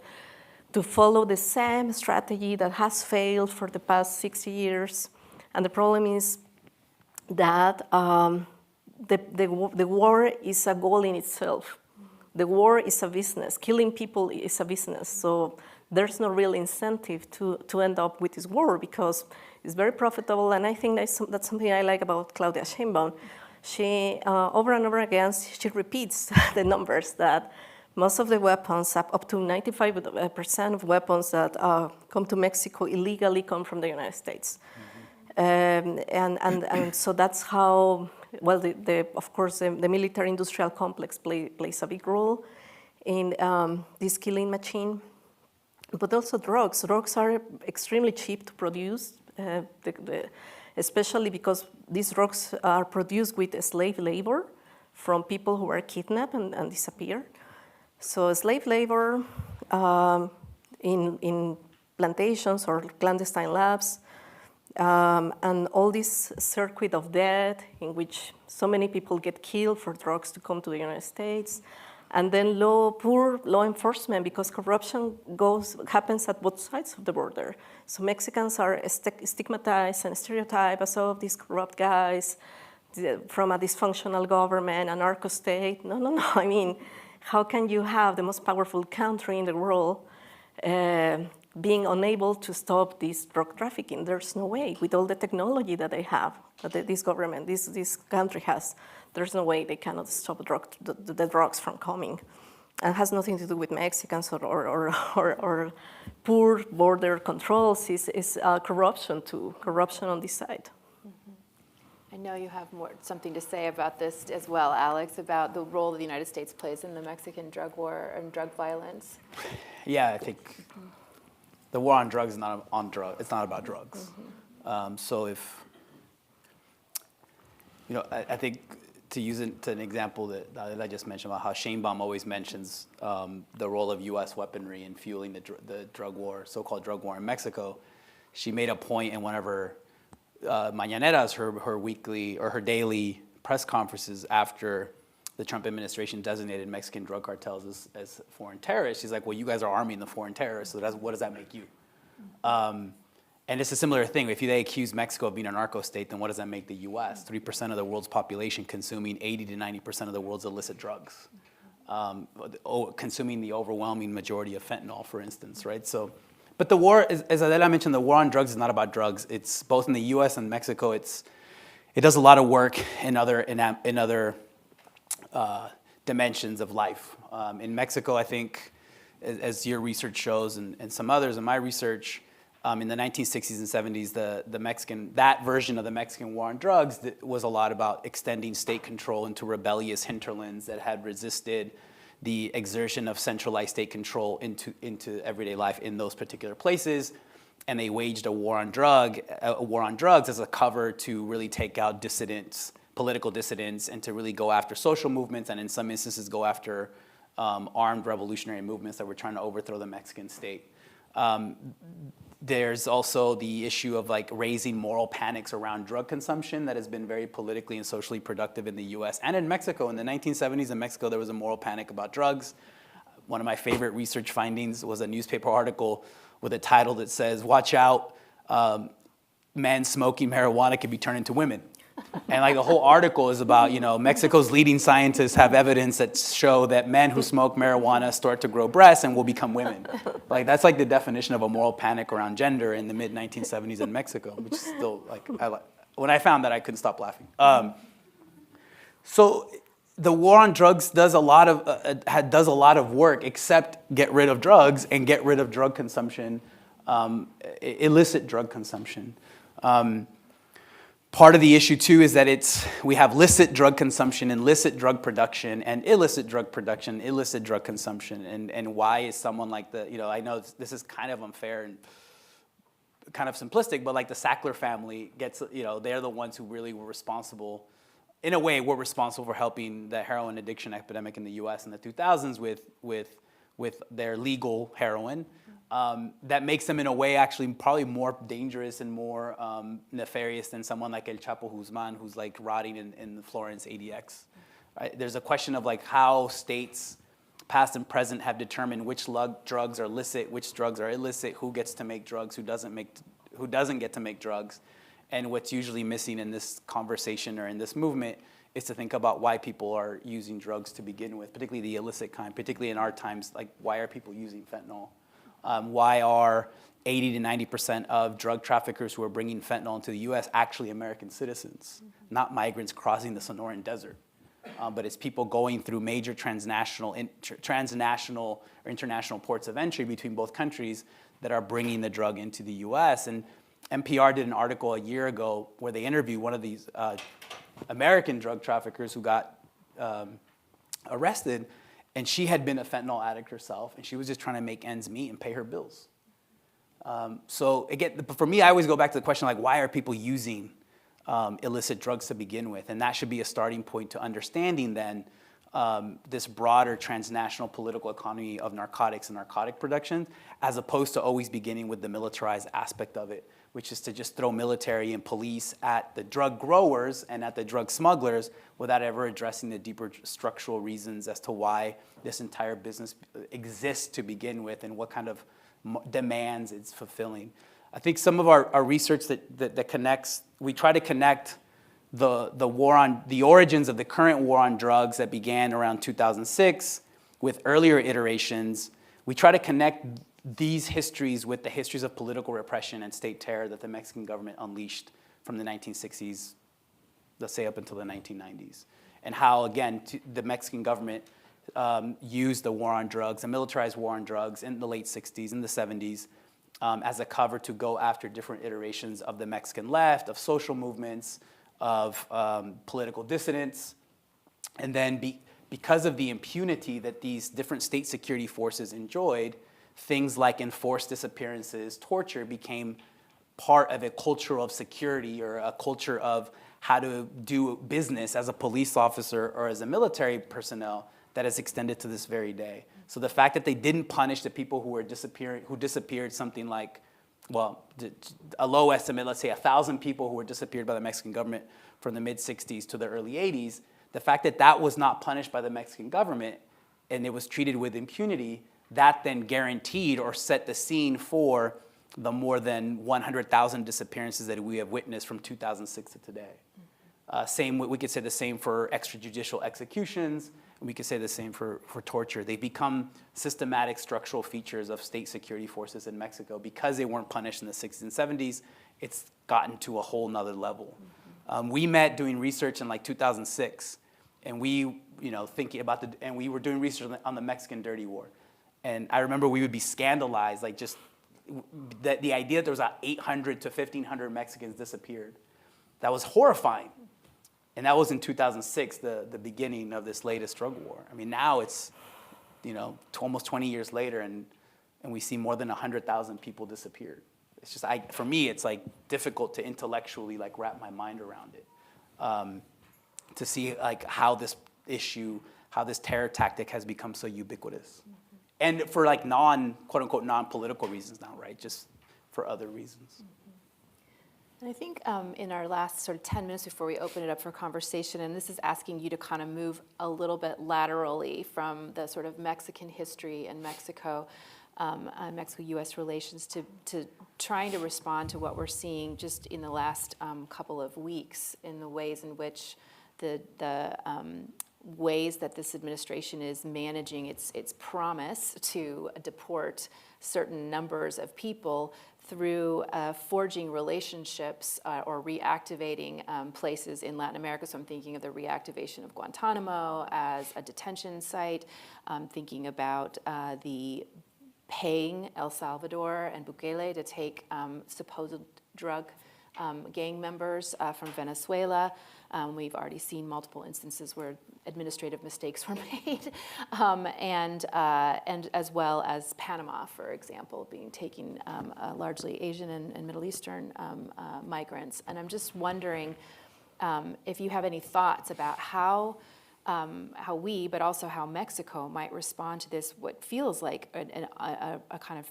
to follow the same strategy that has failed for the past 60 years. And the problem is that the war is a goal in itself. The war is a business. Killing people is a business. So there's no real incentive to end up with this war, because it's very profitable. And I think that's something I like about Claudia Sheinbaum. She, over and over again, she repeats the numbers that most of the weapons, up to 95% of weapons that come to Mexico illegally come from the United States. And so that's how, well, of course, the military-industrial complex plays a big role in this killing machine. But also drugs. Drugs are extremely cheap to produce, especially because these drugs are produced with slave labor from people who are kidnapped and disappear. So slave labor in plantations or clandestine labs, and all this circuit of death in which so many people get killed for drugs to come to the United States. And then poor law enforcement, because corruption happens at both sides of the border. So Mexicans are stigmatized and stereotyped as these corrupt guys from a dysfunctional government, a narco state. No. I mean, how can you have the most powerful country in the world being unable to stop this drug trafficking? There's no way. With all the technology that they have, that this government, this country has, there's no way they cannot stop the drugs from coming. And it has nothing to do with Mexicans or poor border controls. It's corruption too, corruption on this side. I know you have something to say about this as well, Alex, about the role the United States plays in the Mexican drug war and drug violence. Yeah, I think the war on drugs is not on drugs. It's not about drugs. So if, I think to use an example that I just mentioned about how Sheinbaum always mentions the role of U.S. weaponry in fueling the drug war, so-called drug war in Mexico, she made a point in one of her mañaneras, her weekly or her daily press conferences after the Trump administration designated Mexican drug cartels as foreign terrorists. She's like, well, you guys are arming the foreign terrorists, so what does that make you? And it's a similar thing. If they accuse Mexico of being a narco state, then what does that make the U.S.? 3% of the world's population consuming 80 to 90% of the world's illicit drugs, consuming the overwhelming majority of fentanyl, for instance, right? So, but the war, as Adela mentioned, the war on drugs is not about drugs. It's both in the U.S. and Mexico. It does a lot of work in other dimensions of life. In Mexico, I think, as your research shows, and some others in my research, in the 1960s and 70s, that version of the Mexican war on drugs was a lot about extending state control into rebellious hinterlands that had resisted the exertion of centralized state control into everyday life in those particular places. And they waged a war on drugs as a cover to really take out dissidents, political dissidents, and to really go after social movements, and in some instances go after armed revolutionary movements that were trying to overthrow the Mexican state. There's also the issue of like raising moral panics around drug consumption that has been very politically and socially productive in the US and in Mexico. In the 1970s in Mexico, there was a moral panic about drugs. One of my favorite research findings was a newspaper article with a title that says, "Watch out, men smoking marijuana can be turned into women." And like the whole article is about, Mexico's leading scientists have evidence that show that men who smoke marijuana start to grow breasts and will become women. Like that's like the definition of a moral panic around gender in the mid 1970s in Mexico, which is still like, when I found that I couldn't stop laughing. So the war on drugs does a lot of work, except get rid of drugs and get rid of drug consumption, illicit drug consumption. Part of the issue too is that we have licit drug consumption and licit drug production and illicit drug production, illicit drug consumption. And why is someone like I know this is kind of unfair and kind of simplistic, but like the Sackler family gets, they're the ones who really were responsible, in a way, were responsible for helping the heroin addiction epidemic in the US in the 2000s with their legal heroin. That makes them, in a way, actually probably more dangerous and more nefarious than someone like El Chapo Guzman, who's like rotting in the Florence ADX. Right? There's a question of like how states, past and present, have determined which drugs are licit, which drugs are illicit, who gets to make drugs, who doesn't get to make drugs. And what's usually missing in this conversation or in this movement is to think about why people are using drugs to begin with, particularly the illicit kind, particularly in our times. Like, why are people using fentanyl? Why are 80 to 90% of drug traffickers who are bringing fentanyl into the US actually American citizens, not migrants crossing the Sonoran Desert? But it's people going through major transnational or international ports of entry between both countries that are bringing the drug into the US. And NPR did an article a year ago where they interviewed one of these American drug traffickers who got arrested. And she had been a fentanyl addict herself, and she was just trying to make ends meet and pay her bills. So again, for me, I always go back to the question, like, why are people using illicit drugs to begin with? And that should be a starting point to understanding then this broader transnational political economy of narcotics and narcotic production, as opposed to always beginning with the militarized aspect of it, which is to just throw military and police at the drug growers and at the drug smugglers without ever addressing the deeper structural reasons as to why this entire business exists to begin with and what kind of demands it's fulfilling. I think some of our research that connects, we try to connect the origins of the current war on drugs that began around 2006 with earlier iterations. We try to connect these histories with the histories of political repression and state terror that the Mexican government unleashed from the 1960s, let's say up until the 1990s. And how, again, the Mexican government used the war on drugs, a militarized war on drugs in the late 60s and the 70s as a cover to go after different iterations of the Mexican left, of social movements, of political dissidents. And then because of the impunity that these different state security forces enjoyed, things like enforced disappearances, torture became part of a culture of security or a culture of how to do business as a police officer or as a military personnel that has extended to this very day. So the fact that they didn't punish the people who disappeared something like, well, a low estimate, let's say 1,000 people who were disappeared by the Mexican government from the mid-60s to the early 80s, the fact that that was not punished by the Mexican government and it was treated with impunity, that then guaranteed or set the scene for the more than 100,000 disappearances that we have witnessed from 2006 to today. We could say the same for extrajudicial executions, and we could say the same for torture. They become systematic structural features of state security forces in Mexico. Because they weren't punished in the 60s and 70s, it's gotten to a whole nother level. We met doing research in like 2006, and we were doing research on the Mexican Dirty War. And I remember we would be scandalized, like just the idea that there was 800 to 1,500 Mexicans disappeared, that was horrifying. And that was in 2006, the beginning of this latest drug war. I mean, now it's, almost 20 years later, and we see more than 100,000 people disappeared. It's just, for me, it's like difficult to intellectually like wrap my mind around it, to see like how this issue, how this terror tactic has become so ubiquitous, and for like quote unquote non-political reasons now, right? Just for other reasons. And I think in our last sort of 10 minutes before we open it up for conversation, and this is asking you to kind of move a little bit laterally from the sort of Mexican history and Mexico-U.S. relations to trying to respond to what we're seeing just in the last couple of weeks in the ways in which the ways that this administration is managing its promise to deport certain numbers of people through forging relationships or reactivating places in Latin America. So I'm thinking of the reactivation of Guantanamo as a detention site. I'm thinking about the paying El Salvador and Bukele to take supposed drug gang members from Venezuela. We've already seen multiple instances where administrative mistakes were made, and as well as Panama, for example, taking largely Asian and Middle Eastern migrants. And I'm just wondering if you have any thoughts about how we, but also how Mexico might respond to this, what feels like a kind of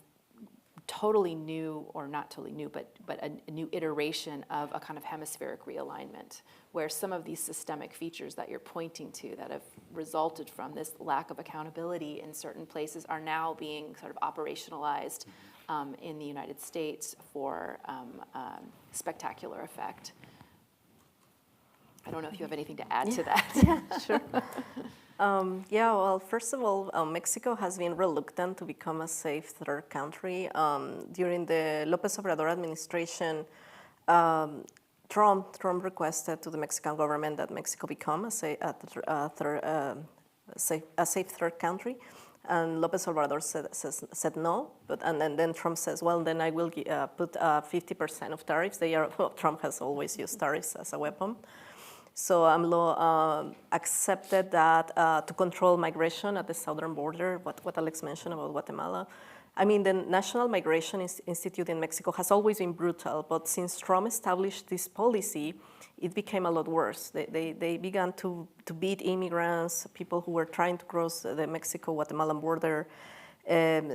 totally new, or not totally new, but a new iteration of a kind of hemispheric realignment, where some of these systemic features that you're pointing to that have resulted from this lack of accountability in certain places are now being sort of operationalized in the United States for spectacular effect. I don't know if you have anything to add to that. Yeah, sure. Well, first of all, Mexico has been reluctant to become a safe third country. During the López Obrador administration, Trump requested to the Mexican government that Mexico become a safe third country, and López Obrador said no. And then Trump says, well, then I will put 50% of tariffs. Trump has always used tariffs as a weapon. So AMLO accepted that to control migration at the southern border, what Alex mentioned about Guatemala. I mean, the National Migration Institute in Mexico has always been brutal, but since Trump established this policy, it became a lot worse. They began to beat immigrants, people who were trying to cross the Mexico-Guatemalan border.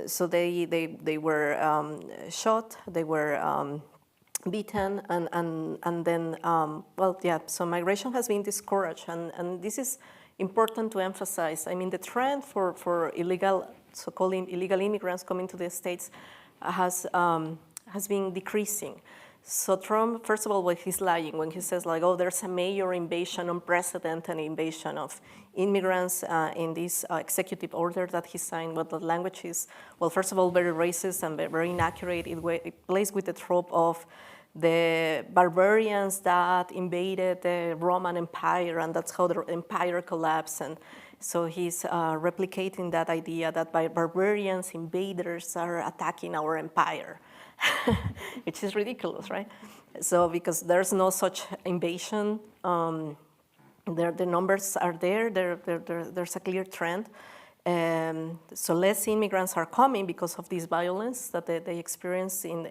So they were shot, they were beaten, and then, so migration has been discouraged, and this is important to emphasize. I mean, the trend for so-called illegal immigrants coming to the States has been decreasing. So Trump, first of all, he's lying when he says like, oh, there's a major invasion, unprecedented invasion of immigrants in this executive order that he signed. What the language is, well, first of all, very racist and very inaccurate. It plays with the trope of the barbarians that invaded the Roman Empire, and that's how the empire collapsed. And so he's replicating that idea that by barbarians, invaders are attacking our empire, which is ridiculous, right? So because there's no such invasion, the numbers are there. There's a clear trend. So less immigrants are coming because of this violence that they experience in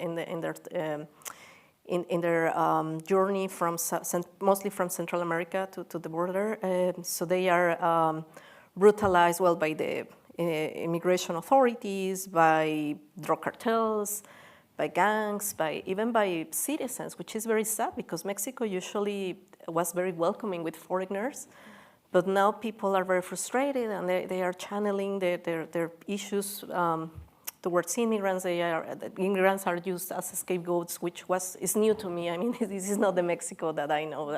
their journey from mostly from Central America to the border. So they are brutalized, well, by the immigration authorities, by drug cartels, by gangs, even by citizens, which is very sad because Mexico usually was very welcoming with foreigners. But now people are very frustrated, and they are channeling their issues towards immigrants. Immigrants are used as scapegoats, which is new to me. I mean, this is not the Mexico that I know,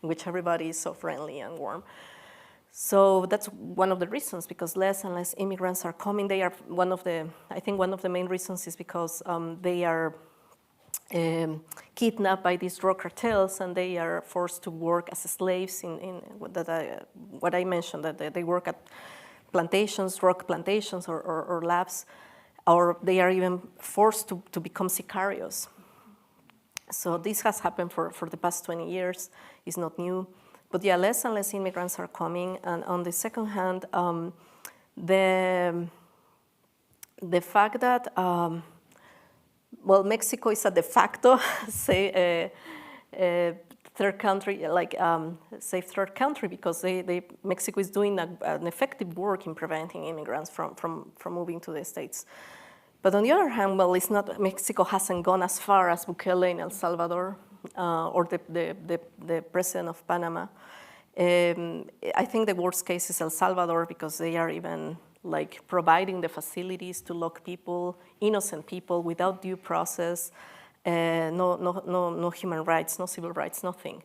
in which everybody is so friendly and warm. So that's one of the reasons, because less and less immigrants are coming. They are I think one of the main reasons is because they are kidnapped by these drug cartels, and they are forced to work as slaves in what I mentioned, that they work at plantations, drug plantations or labs. or they are even forced to become sicarios. So this has happened for the past 20 years. It's not new. But yeah, less and less immigrants are coming. And on the second hand, the fact that, well, Mexico is a de facto, say, third country, like safe third country, because Mexico is doing an effective work in preventing immigrants from moving to the States. But on the other hand, well, it's not, Mexico hasn't gone as far as Bukele in El Salvador or the president of Panama. I think the worst case is El Salvador, because they are even like providing the facilities to lock people, innocent people, without due process, no human rights, no civil rights, nothing.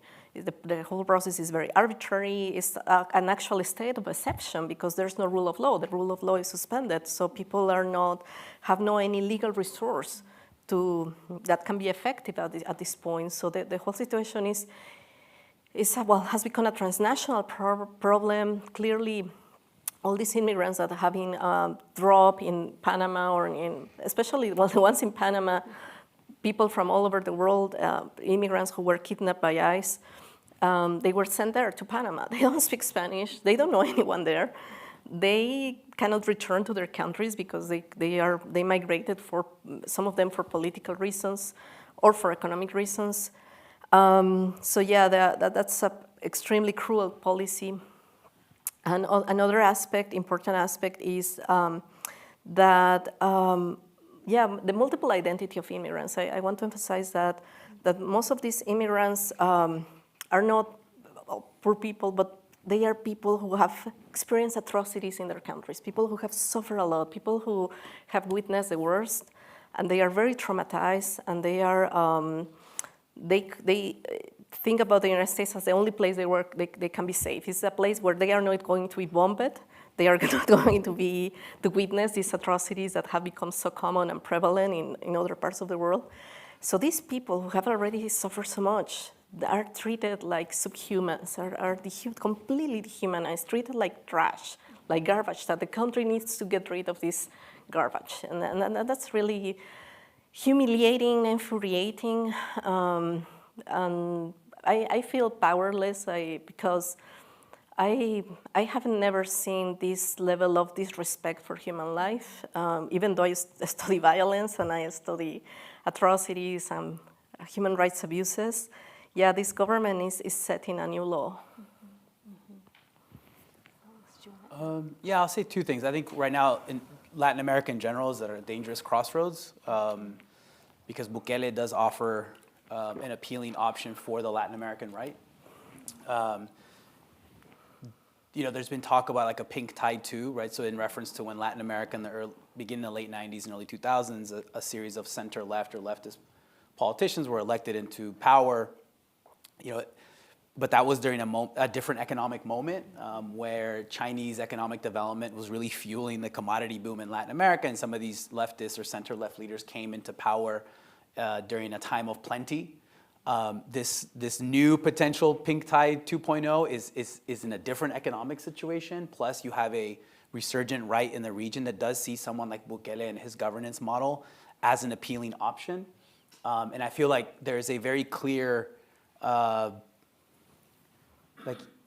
The whole process is very arbitrary. It's an actual state of exception, because there's no rule of law. The rule of law is suspended, so people have no any legal resource that can be effective at this point. So the whole situation has become a transnational problem. Clearly, all these immigrants that have been dropped in Panama, or especially the ones in Panama, people from all over the world, immigrants who were kidnapped by ICE, they were sent there to Panama. They don't speak Spanish. They don't know anyone there. They cannot return to their countries because they migrated, for some of them for political reasons or for economic reasons. So yeah, that's an extremely cruel policy. And another important aspect is that the multiple identity of immigrants. I want to emphasize that most of these immigrants are not poor people, but they are people who have experienced atrocities in their countries, people who have suffered a lot, people who have witnessed the worst, and they are very traumatized, and they think about the United States as the only place they can be safe. It's a place where they are not going to be bombed. They are not going to witness these atrocities that have become so common and prevalent in other parts of the world. So these people who have already suffered so much are treated like subhumans, are completely dehumanized, treated like trash, like garbage, that the country needs to get rid of this garbage. And that's really humiliating, infuriating. And I feel powerless because I have never seen this level of disrespect for human life, even though I study violence and I study atrocities and human rights abuses. Yeah, this government is setting a new law. Yeah, I'll say two things. I think right now in Latin America in general is at a dangerous crossroads, because Bukele does offer an appealing option for the Latin American right. There's been talk about like a pink tide too, right? So in reference to when Latin America in the beginning of the late 90s and early 2000s, a series of center-left or leftist politicians were elected into power, but that was during a different economic moment where Chinese economic development was really fueling the commodity boom in Latin America, and some of these leftist or center-left leaders came into power during a time of plenty. This new potential pink tide 2.0 is in a different economic situation. Plus, you have a resurgent right in the region that does see someone like Bukele and his governance model as an appealing option. And I feel like there's a very clear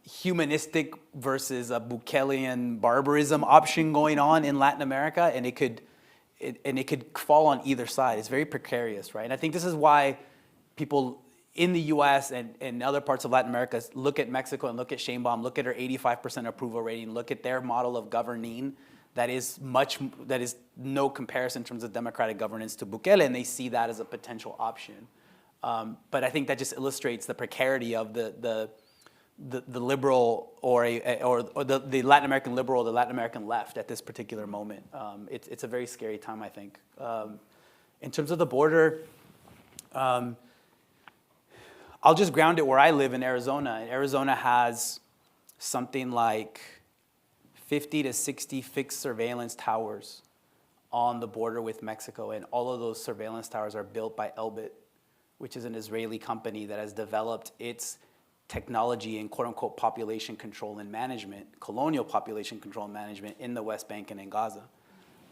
humanistic versus a Bukelean barbarism option going on in Latin America, and it could fall on either side. It's very precarious, right? And I think this is why people in the U.S. and other parts of Latin America look at Mexico and look at Sheinbaum, look at her 85% approval rating, look at their model of governing that is no comparison in terms of democratic governance to Bukele, and they see that as a potential option. But I think that just illustrates the precarity of the liberal or the Latin American liberal, the Latin American left at this particular moment. It's a very scary time, I think. In terms of the border, I'll just ground it where I live in Arizona. Arizona has something like 50 to 60 fixed surveillance towers on the border with Mexico, and all of those surveillance towers are built by Elbit, which is an Israeli company that has developed its technology in quote-unquote population control and management, colonial population control and management in the West Bank and in Gaza.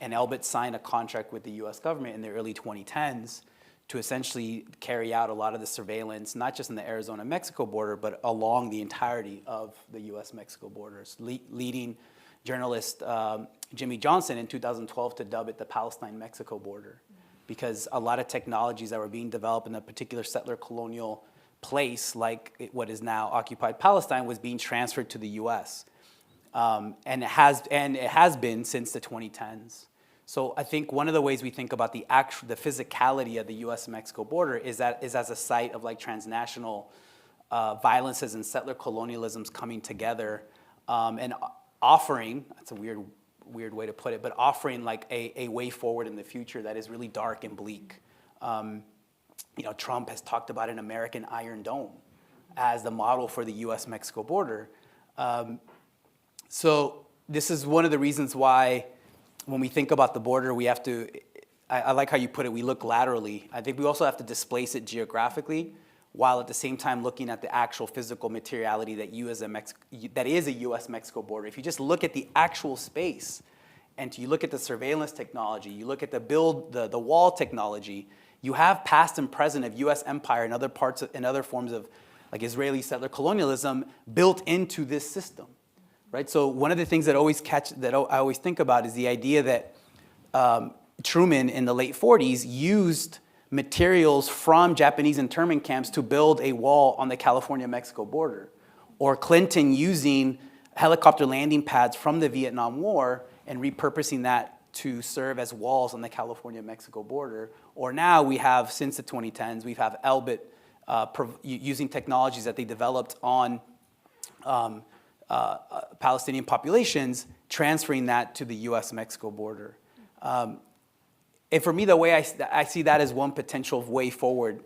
and Elbit signed a contract with the US government in the early 2010s to essentially carry out a lot of the surveillance, not just in the Arizona-Mexico border, but along the entirety of the US-Mexico borders, leading journalist Jimmy Johnson in 2012 to dub it the Palestine-Mexico border, because a lot of technologies that were being developed in a particular settler colonial place, like what is now occupied Palestine, was being transferred to the US. And it has been since the 2010s. So I think one of the ways we think about the physicality of the U.S.-Mexico border is as a site of like transnational violences and settler colonialisms coming together, and offering, that's a weird way to put it, but offering like a way forward in the future that is really dark and bleak. Trump has talked about an American Iron Dome as the model for the U.S.-Mexico border. So this is one of the reasons why when we think about the border, we have to, I like how you put it, we look laterally. I think we also have to displace it geographically, while at the same time looking at the actual physical materiality that is a US-Mexico border. If you just look at the actual space, and you look at the surveillance technology, you look at the wall technology, you have past and present of US empire and other forms of like Israeli settler colonialism built into this system. Right? So one of the things that I always think about is the idea that Truman in the late 40s used materials from Japanese internment camps to build a wall on the California-Mexico border, or Clinton using helicopter landing pads from the Vietnam War and repurposing that to serve as walls on the California-Mexico border. Or now we have, since the 2010s, we have Elbit using technologies that they developed on Palestinian populations, transferring that to the US-Mexico border. And for me, the way I see that as one potential way forward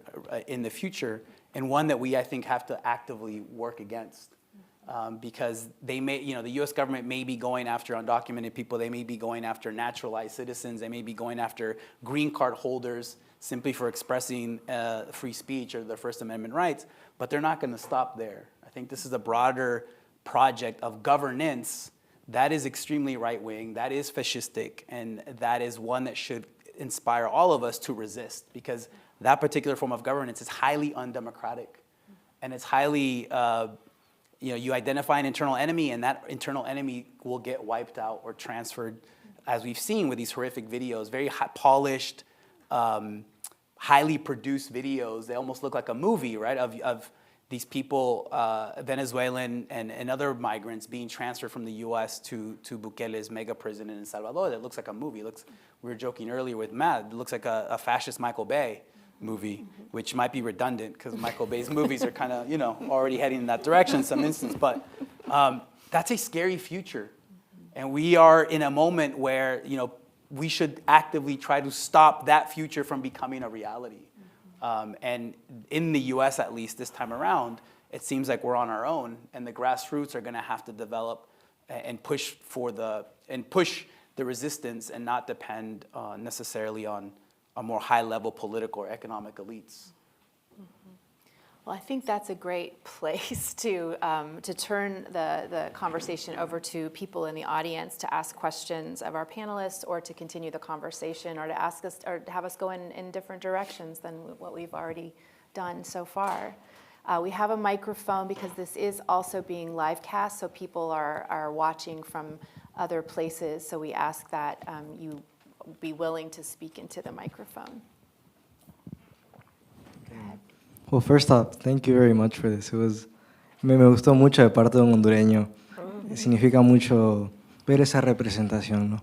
in the future, and one that we, I think, have to actively work against. Because the US government may be going after undocumented people, they may be going after naturalized citizens, they may be going after green card holders simply for expressing free speech or their First Amendment rights, but they're not going to stop there. I think this is a broader project of governance that is extremely right-wing, that is fascistic, and that is one that should inspire all of us to resist, because that particular form of governance is highly undemocratic, and it's highly, you identify an internal enemy, and that internal enemy will get wiped out or transferred, as we've seen with these horrific videos, very polished, highly produced videos. They almost look like a movie, right, of these people, Venezuelan and other migrants being transferred from the U.S. to Bukele's mega prison in El Salvador. That looks like a movie. We were joking earlier with Matt, it looks like a fascist Michael Bay movie, which might be redundant because Michael Bay's movies are kind of, already heading in that direction in some instance. But that's a scary future. And we are in a moment where, we should actively try to stop that future from becoming a reality. And in the US, at least this time around, it seems like we're on our own, and the grassroots are going to have to develop and push the resistance, and not depend necessarily on a more high-level political or economic elites. Well, I think that's a great place to turn the conversation over to people in the audience to ask questions of our panelists, or to continue the conversation, or to ask us, or to have us go in different directions than what we've already done so far. We have a microphone because this is also being live cast, so people are watching from other places. So we ask that you be willing to speak into the microphone. Go ahead. Well, first off, thank you very much for this. Me gustó mucho de parte de un hondureño. Significa mucho ver esa representación,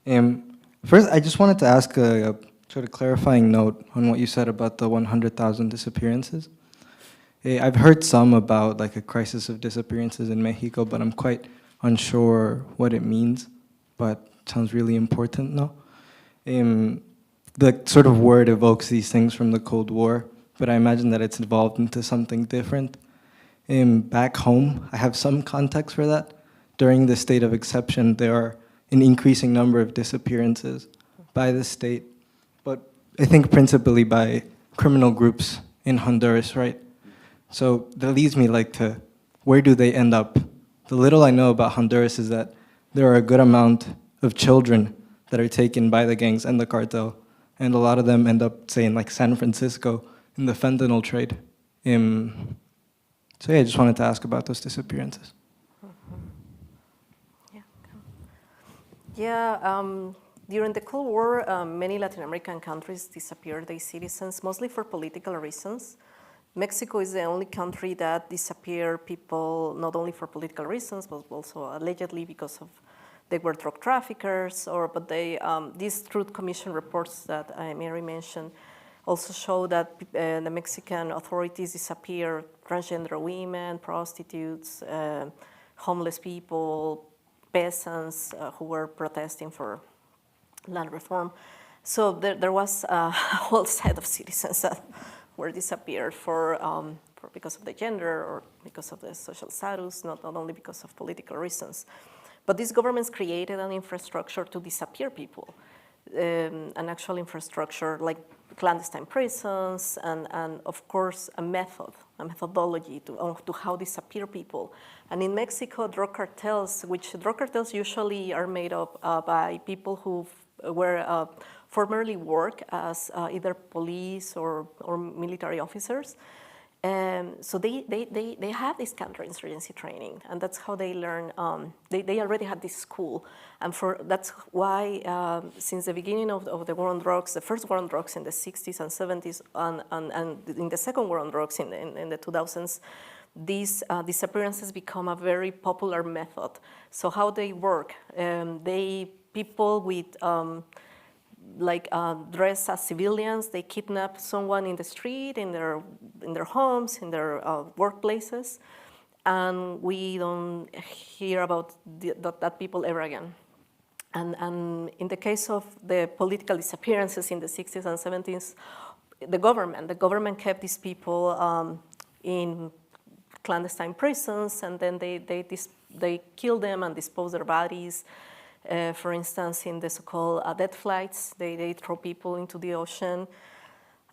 ¿no? First, I just wanted to ask a sort of clarifying note on what you said about the 100,000 disappearances. I've heard some about like a crisis of disappearances in Mexico, but I'm quite unsure what it means, but it sounds really important, no? The sort of word evokes these things from the Cold War, but I imagine that it's evolved into something different. Back home, I have some context for that. During the state of exception, there are an increasing number of disappearances by the state, but I think principally by criminal groups in Honduras, right? So that leads me to where do they end up? The little I know about Honduras is that there are a good amount of children that are taken by the gangs and the cartel. And a lot of them end up, say, in like San Francisco in the fentanyl trade. So yeah, I just wanted to ask about those disappearances. During the Cold War, many Latin American countries disappeared their citizens, mostly for political reasons. Mexico is the only country that disappeared people not only for political reasons, but also allegedly because of they were drug traffickers. But these Truth Commission reports that Mary mentioned also show that the Mexican authorities disappear transgender women, prostitutes, homeless people, peasants who were protesting for land reform. So there was a whole set of citizens that were disappeared because of the gender or because of the social status, not only because of political reasons. But these governments created an infrastructure to disappear people, an actual infrastructure like clandestine prisons and of course a methodology to how disappear people. And in Mexico, drug cartels usually are made up by people who were formerly worked as either police or military officers. So they have this counterinsurgency training, and that's how they learn. They already had this school, and that's why since the beginning of the war on drugs, the first war on drugs in the 60s and 70s, and in the second war on drugs in the 2000s, these disappearances become a very popular method. So how they work, people with dress as civilians, they kidnap someone in the street, in their homes, in their workplaces, and we don't hear about that people ever again. And in the case of the political disappearances in the 60s and 70s, the government kept these people in clandestine prisons, and then they kill them and dispose their bodies. For instance, in the so-called death flights, they throw people into the ocean.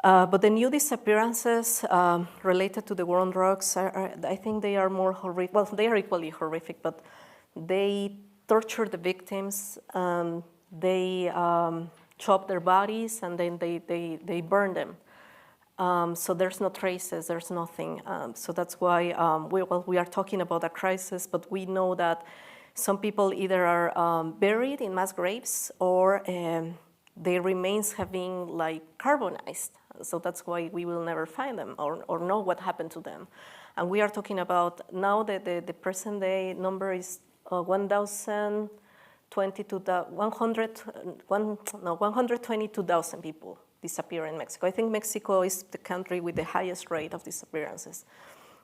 But the new disappearances related to the war on drugs, I think they are more horrific. Well, they are equally horrific, but they torture the victims. They chop their bodies, and then they burn them. So there's no traces, there's nothing. So that's why we are talking about a crisis, but we know that some people either are buried in mass graves or their remains have been carbonized. So that's why we will never find them or know what happened to them. And we are talking about now that the present day number is 122,000 people disappear in Mexico. I think Mexico is the country with the highest rate of disappearances.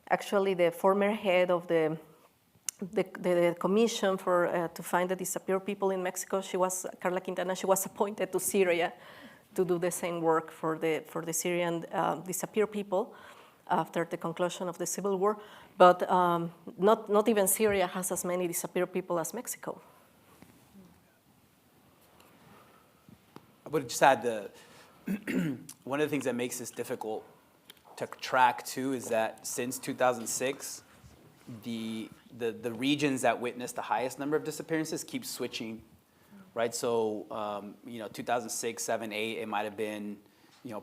Actually, the former head of the commission to find the disappeared people in Mexico, Carla Quintana, she was appointed to Syria to do the same work for the Syrian disappeared people after the conclusion of the civil war. But not even Syria has as many disappeared people as Mexico. I would just add one of the things that makes this difficult to track too is that since 2006, the regions that witnessed the highest number of disappearances keep switching, right? So 2006, 7, 8, it might have been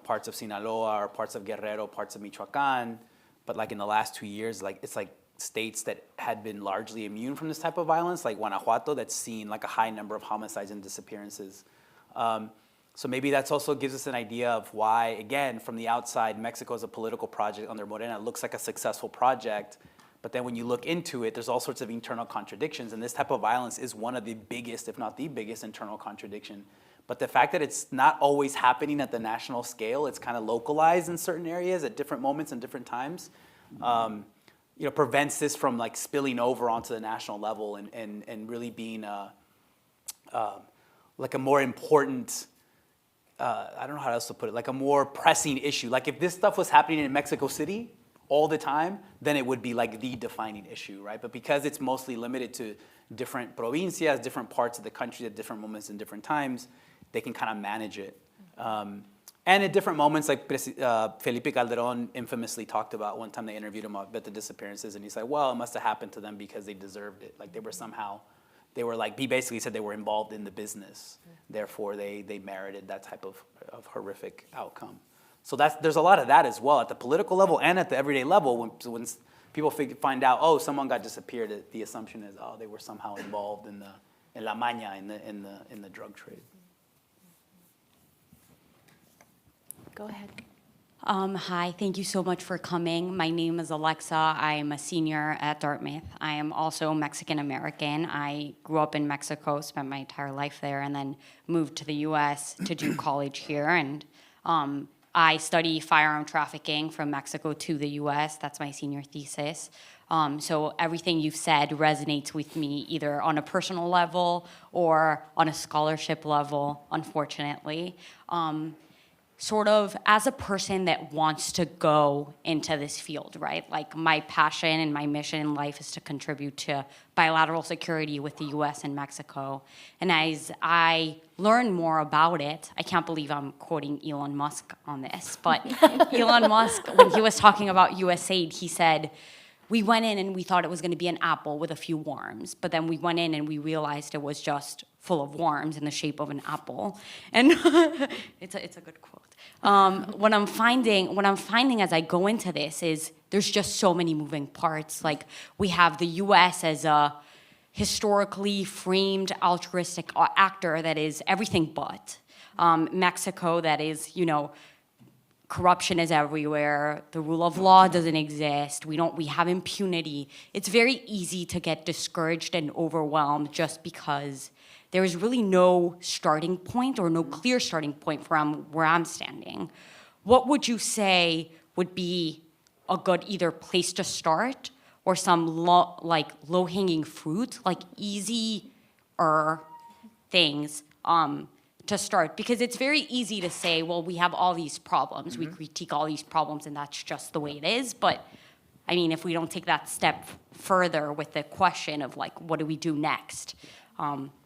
parts of Sinaloa or parts of Guerrero, parts of Michoacan, but in the last 2 years, it's states that had been largely immune from this type of violence, like Guanajuato, that's seen a high number of homicides and disappearances. So maybe that's also gives us an idea of why, again, from the outside, Mexico as a political project under Morena looks like a successful project. But then when you look into it, there's all sorts of internal contradictions. And this type of violence is one of the biggest, if not the biggest, internal contradiction. But the fact that it's not always happening at the national scale, it's kind of localized in certain areas at different moments and different times, prevents this from spilling over onto the national level and really being a more important, I don't know how else to put it, a more pressing issue. If this stuff was happening in Mexico City all the time, then it would be the defining issue, right? But because it's mostly limited to different provincias, different parts of the country at different moments and different times, they can kind of manage it. And at different moments, Felipe Calderon infamously talked about one time they interviewed him about the disappearances, and he said, well, it must have happened to them because they deserved it. They were somehow they were like, he basically said they were involved in the business. Therefore, they merited that type of horrific outcome. So there's a lot of that as well at the political level and at the everyday level. When people find out, oh, someone got disappeared, the assumption is, oh, they were somehow involved in la maña, in the drug trade. Go ahead. Hi, thank you so much for coming. My name is Alexa. I am a senior at Dartmouth. I am also Mexican American. I grew up in Mexico, spent my entire life there, and then moved to the US to do college here. And I study firearm trafficking from Mexico to the US. That's my senior thesis. So everything you've said resonates with me either on a personal level or on a scholarship level, unfortunately. Sort of as a person that wants to go into this field, right? Like my passion and my mission in life is to contribute to bilateral security with the US and Mexico. And as I learn more about it, I can't believe I'm quoting Elon Musk on this, but Elon Musk, when he was talking about USAID, he said, we went in and we thought it was going to be an apple with a few worms, but then we went in and we realized it was just full of worms in the shape of an apple. And it's a good quote. What I'm finding as I go into this is there's just so many moving parts. Like we have the U.S. as a historically framed altruistic actor that is everything but. Mexico that is, corruption is everywhere. The rule of law doesn't exist. We have impunity. It's very easy to get discouraged and overwhelmed just because there is really no starting point or no clear starting point from where I'm standing. What would you say would be a good either place to start or some low-hanging fruit, like easier things to start? Because it's very easy to say, well, we have all these problems. We critique all these problems, and that's just the way it is. But, I mean, if we don't take that step further with the question of, what do we do next?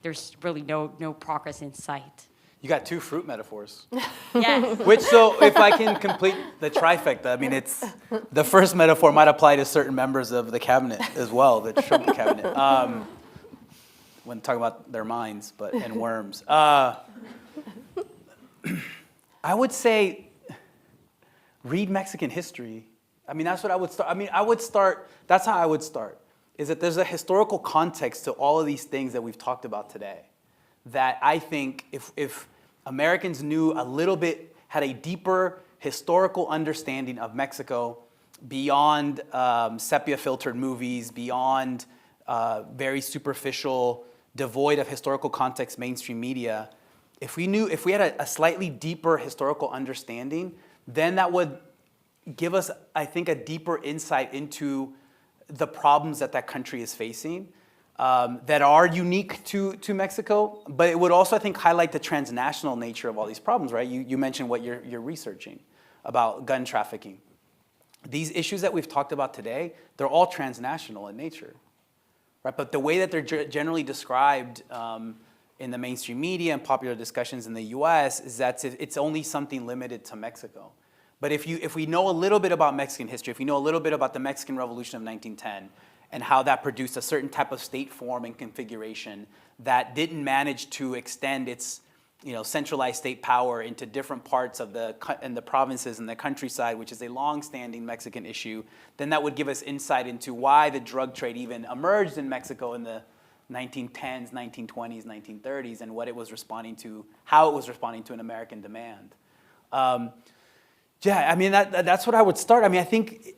There's really no progress in sight. You got two fruit metaphors. Yes. Which, so if I can complete the trifecta, I mean, it's the first metaphor might apply to certain members of the cabinet as well, the Trump cabinet, when talking about their minds, and worms. I would say read Mexican history. I mean, that's what I would start. That's how I would start. Is that there's a historical context to all of these things that we've talked about today that I think if Americans knew a little bit, had a deeper historical understanding of Mexico beyond sepia-filtered movies, beyond very superficial, devoid of historical context mainstream media, if we had a slightly deeper historical understanding, then that would give us, I think, a deeper insight into the problems that country is facing that are unique to Mexico, but it would also, I think, highlight the transnational nature of all these problems, right? You mentioned what you're researching about gun trafficking. These issues that we've talked about today, they're all transnational in nature, right? But the way that they're generally described in the mainstream media and popular discussions in the US is that it's only something limited to Mexico. But if we know a little bit about Mexican history, if we know a little bit about the Mexican Revolution of 1910 and how that produced a certain type of state form and configuration that didn't manage to extend its centralized state power into different parts of the provinces and the countryside, which is a long-standing Mexican issue, then that would give us insight into why the drug trade even emerged in Mexico in the 1910s, 1920s, 1930s, and what it was responding to, how it was responding to an American demand. Yeah, I mean, that's what I would start. I mean, I think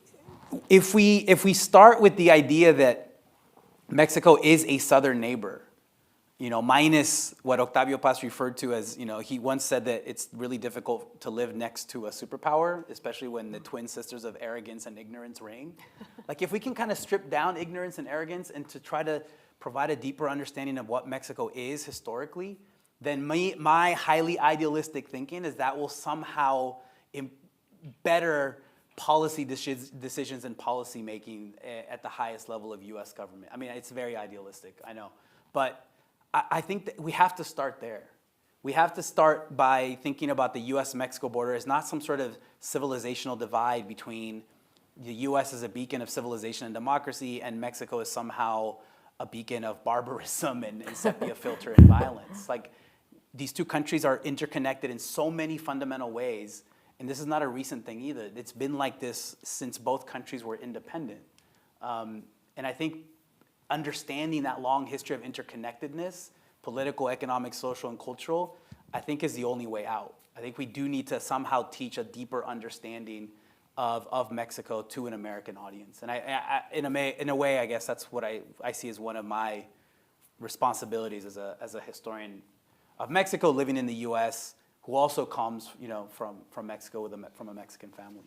if we start with the idea that Mexico is a southern neighbor, minus what Octavio Paz referred to as, he once said that it's really difficult to live next to a superpower, especially when the twin sisters of arrogance and ignorance reign. Like, if we can kind of strip down ignorance and arrogance and to try to provide a deeper understanding of what Mexico is historically, then my highly idealistic thinking is that will somehow better policy decisions and policy making at the highest level of U.S. government. I mean, it's very idealistic, I know. But I think that we have to start there. We have to start by thinking about the U.S.-Mexico border as not some sort of civilizational divide between the U.S. as a beacon of civilization and democracy and Mexico as somehow a beacon of barbarism and sepia filter and violence. Like, these two countries are interconnected in so many fundamental ways, and this is not a recent thing either. It's been like this since both countries were independent. And I think understanding that long history of interconnectedness, political, economic, social, and cultural, I think is the only way out. I think we do need to somehow teach a deeper understanding of Mexico to an American audience. And in a way, I guess that's what I see as one of my responsibilities as a historian of Mexico living in the U.S., who also comes, from Mexico from a Mexican family.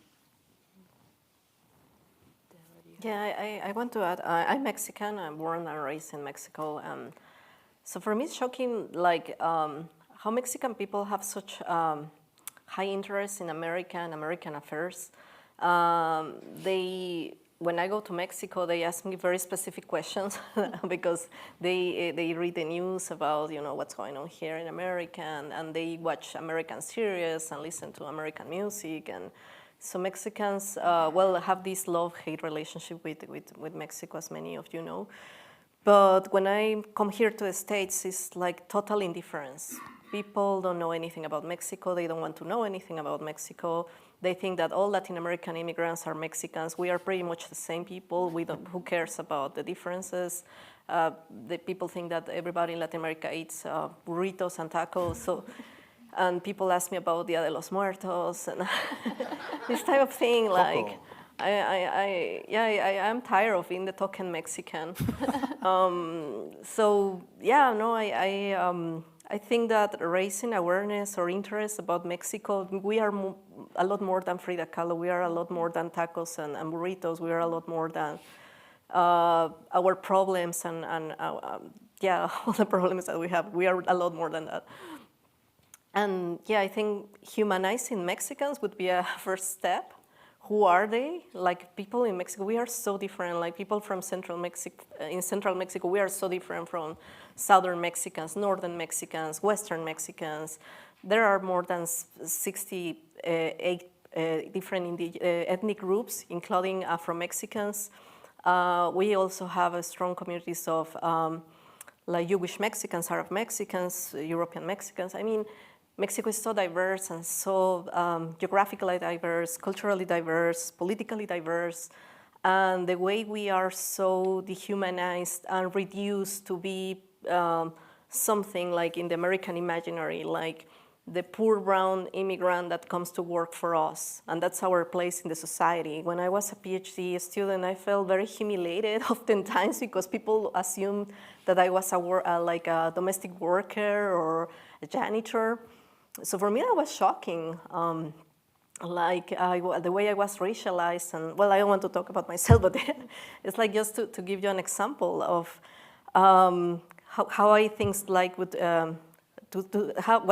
Yeah, I want to add, I'm Mexican, I'm born and raised in Mexico. So for me, it's shocking, like, how Mexican people have such high interest in American affairs. When I go to Mexico, they ask me very specific questions because they read the news about, what's going on here in America, and they watch American series and listen to American music. And so Mexicans, have this love-hate relationship with Mexico, as many of you know. But when I come here to the States, it's like total indifference. People don't know anything about Mexico. They don't want to know anything about Mexico. They think that all Latin American immigrants are Mexicans. We are pretty much the same people. Who cares about the differences? The people think that everybody in Latin America eats burritos and tacos. And people ask me about Dia de los Muertos and this type of thing. Like, I'm tired of being the token Mexican. I think that raising awareness or interest about Mexico, we are a lot more than Frida Kahlo. We are a lot more than tacos and burritos. We are a lot more than our problems and all the problems that we have. We are a lot more than that. And I think humanizing Mexicans would be a first step. Who are they? Like, people in Mexico, we are so different. Like, people from central Mexico, we are so different from southern Mexicans, northern Mexicans, western Mexicans. There are more than 68 different ethnic groups, including Afro-Mexicans. We also have strong communities of Jewish Mexicans, Arab Mexicans, European Mexicans. I mean, Mexico is so diverse and so geographically diverse, culturally diverse, politically diverse, and the way we are so dehumanized and reduced to be something like in the American imaginary, like the poor brown immigrant that comes to work for us, and that's our place in the society. When I was a PhD student, I felt very humiliated oftentimes because people assumed that I was like a domestic worker or a janitor. So for me, that was shocking. The way I was racialized, and I don't want to talk about myself, but it's like just to give you an example of how I think what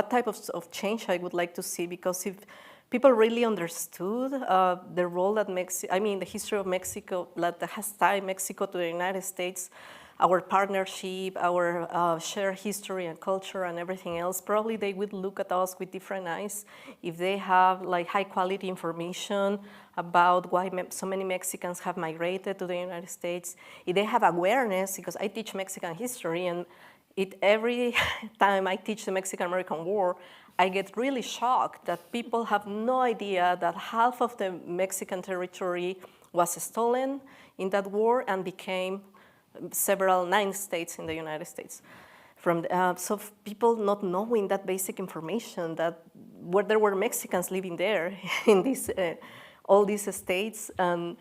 type of change I would like to see. Because if people really understood the role that the history of Mexico, that has tied Mexico to the United States, our partnership, our shared history and culture and everything else, probably they would look at us with different eyes if they have like high quality information about why so many Mexicans have migrated to the United States. If they have awareness, because I teach Mexican history, and every time I teach the Mexican-American War, I get really shocked that people have no idea that half of the Mexican territory was stolen in that war and became 9 states in the United States. So people not knowing that basic information, that there were Mexicans living there in all these states, and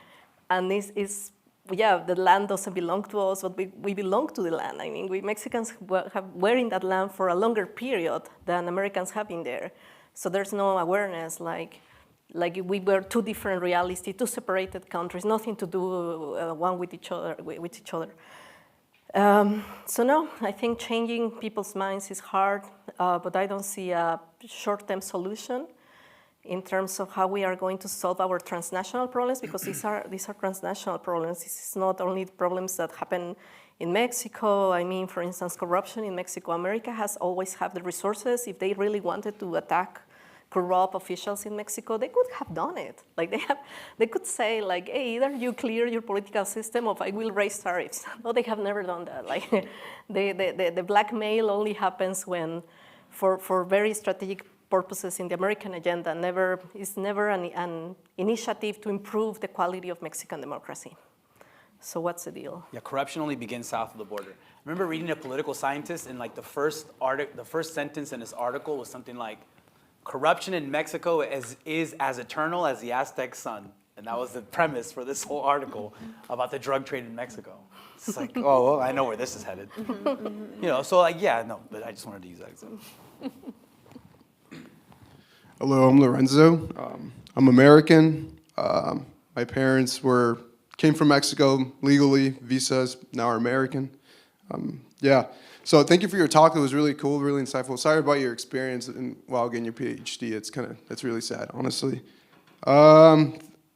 this is, the land doesn't belong to us, but we belong to the land. I mean, we Mexicans were in that land for a longer period than Americans have been there. So there's no awareness, like we were two different realities, two separated countries, nothing to do one with each other. I think changing people's minds is hard, but I don't see a short-term solution in terms of how we are going to solve our transnational problems, because these are transnational problems. This is not only problems that happen in Mexico. I mean, for instance, corruption in Mexico. America has always had the resources if they really wanted to attack corrupt officials in Mexico, they could have done it. Like they could say like, hey, either you clear your political system or I will raise tariffs. No, they have never done that. Like the blackmail only happens when, for very strategic purposes in the American agenda, is never an initiative to improve the quality of Mexican democracy. So what's the deal? Yeah, corruption only begins south of the border. I remember reading a political scientist, and like the first sentence in this article was something like, "Corruption in Mexico is as eternal as the Aztec sun," and that was the premise for this whole article about the drug trade in Mexico. It's like, oh, well, I know where this is headed. You know, so like, yeah, no, but I just wanted to use that example. Hello, I'm Lorenzo. I'm American. My parents came from Mexico legally, visas, now are American. Yeah, so thank you for your talk. It was really cool, really insightful. Sorry about your experience while getting your PhD. It's really sad, honestly.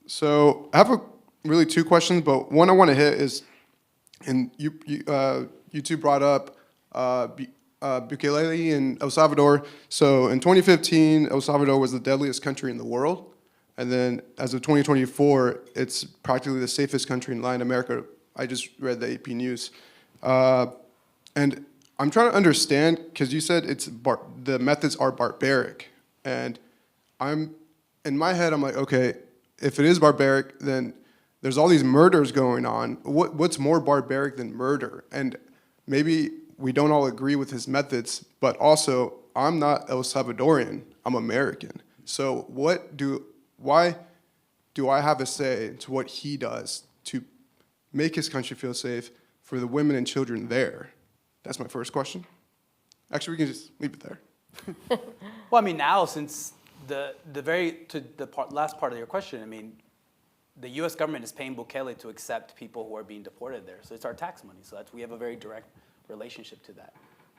So I have really two questions, but one I want to hit is, and you two brought up Bukele in El Salvador. So in 2015, El Salvador was the deadliest country in the world. And then as of 2024, it's practically the safest country in Latin America. I just read the AP News. And I'm trying to understand, because you said the methods are barbaric. And in my head, I'm like, okay, if it is barbaric, then there's all these murders going on. What's more barbaric than murder? And maybe we don't all agree with his methods, but also I'm not El Salvadorian, I'm American. So why do I have a say to what he does to make his country feel safe for the women and children there? That's my first question. Actually, we can just leave it there. Well, I mean, now since last part of your question, I mean, the U.S. government is paying Bukele to accept people who are being deported there. So it's our tax money. So we have a very direct relationship to that.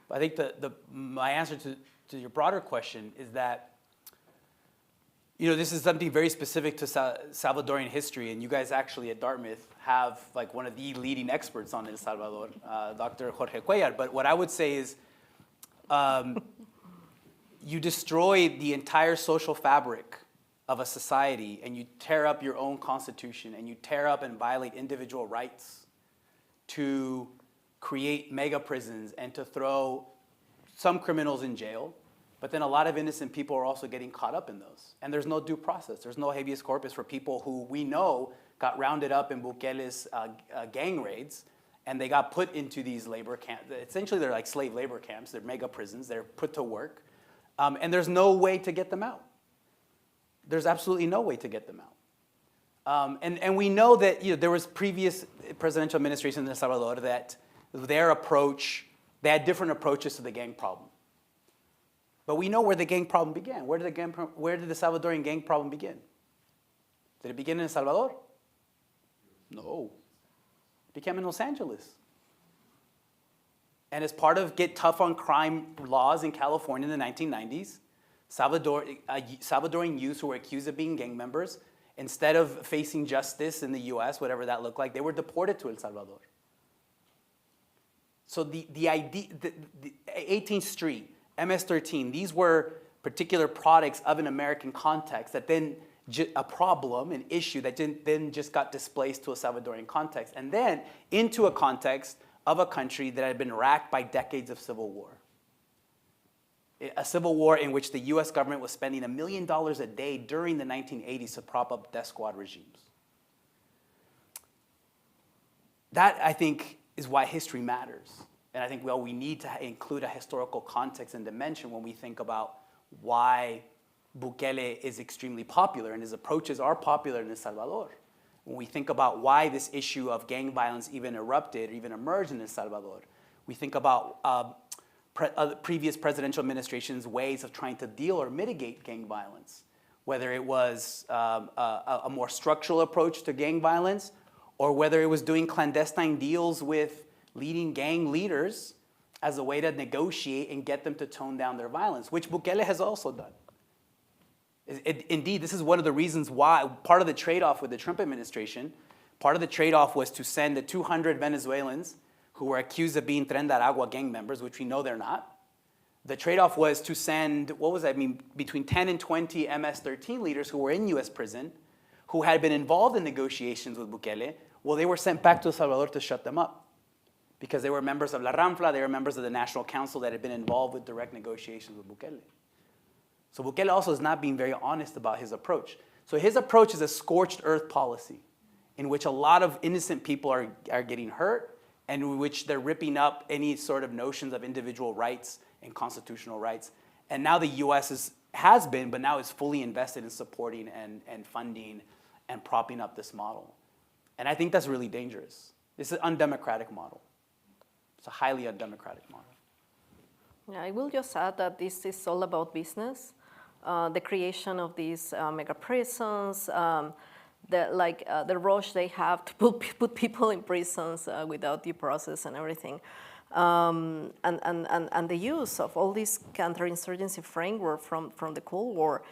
But I think my answer to your broader question is that, you know, this is something very specific to Salvadorian history, and you guys actually at Dartmouth have like one of the leading experts on El Salvador, Dr. Jorge Cuellar. But what I would say is, you destroy the entire social fabric of a society, and you tear up your own constitution, and you tear up and violate individual rights to create mega prisons and to throw some criminals in jail. But then a lot of innocent people are also getting caught up in those. And there's no due process. There's no habeas corpus for people who we know got rounded up in Bukele's gang raids, and they got put into these labor camps. Essentially, they're like slave labor camps. They're mega prisons. They're put to work. And there's no way to get them out. There's absolutely no way to get them out. And we know that, you know, there was previous presidential administrations in El Salvador that their approach, they had different approaches to the gang problem. But we know where the gang problem began. Where did the Salvadorian gang problem begin? Did it begin in El Salvador? No. It began in Los Angeles. And as part of Get Tough on Crime laws in California in the 1990s, Salvadorian youths who were accused of being gang members, instead of facing justice in the US, whatever that looked like, they were deported to El Salvador. So the 18th Street, MS-13, these were particular products of an American context that then a problem, an issue that then just got displaced to a Salvadorian context, and then into a context of a country that had been racked by decades of civil war. A civil war in which the US government was spending $1 million a day during the 1980s to prop up death squad regimes. That, I think, is why history matters. And I think we need to include a historical context and dimension when we think about why Bukele is extremely popular and his approaches are popular in El Salvador. When we think about why this issue of gang violence even erupted or even emerged in El Salvador, we think about previous presidential administrations' ways of trying to deal or mitigate gang violence, whether it was a more structural approach to gang violence or whether it was doing clandestine deals with leading gang leaders as a way to negotiate and get them to tone down their violence, which Bukele has also done. Indeed, this is one of the reasons why, part of the trade-off with the Trump administration, part of the trade-off was to send the 200 Venezuelans who were accused of being Tren de Aragua gang members, which we know they're not. The trade-off was to send, what was that, I mean, between 10 and 20 MS-13 leaders who were in US prison, who had been involved in negotiations with Bukele. Well, they were sent back to El Salvador to shut them up because they were members of La Ramfla, they were members of the National Council that had been involved with direct negotiations with Bukele. So Bukele also is not being very honest about his approach. So his approach is a scorched earth policy in which a lot of innocent people are getting hurt and in which they're ripping up any sort of notions of individual rights and constitutional rights. And now the US has been, but now is fully invested in supporting and funding and propping up this model. And I think that's really dangerous. It's an undemocratic model. It's a highly undemocratic model. Yeah, I will just add that this is all about business. The creation of these mega prisons, the rush they have to put people in prisons without due process and everything. And the use of all this counterinsurgency framework from the Cold War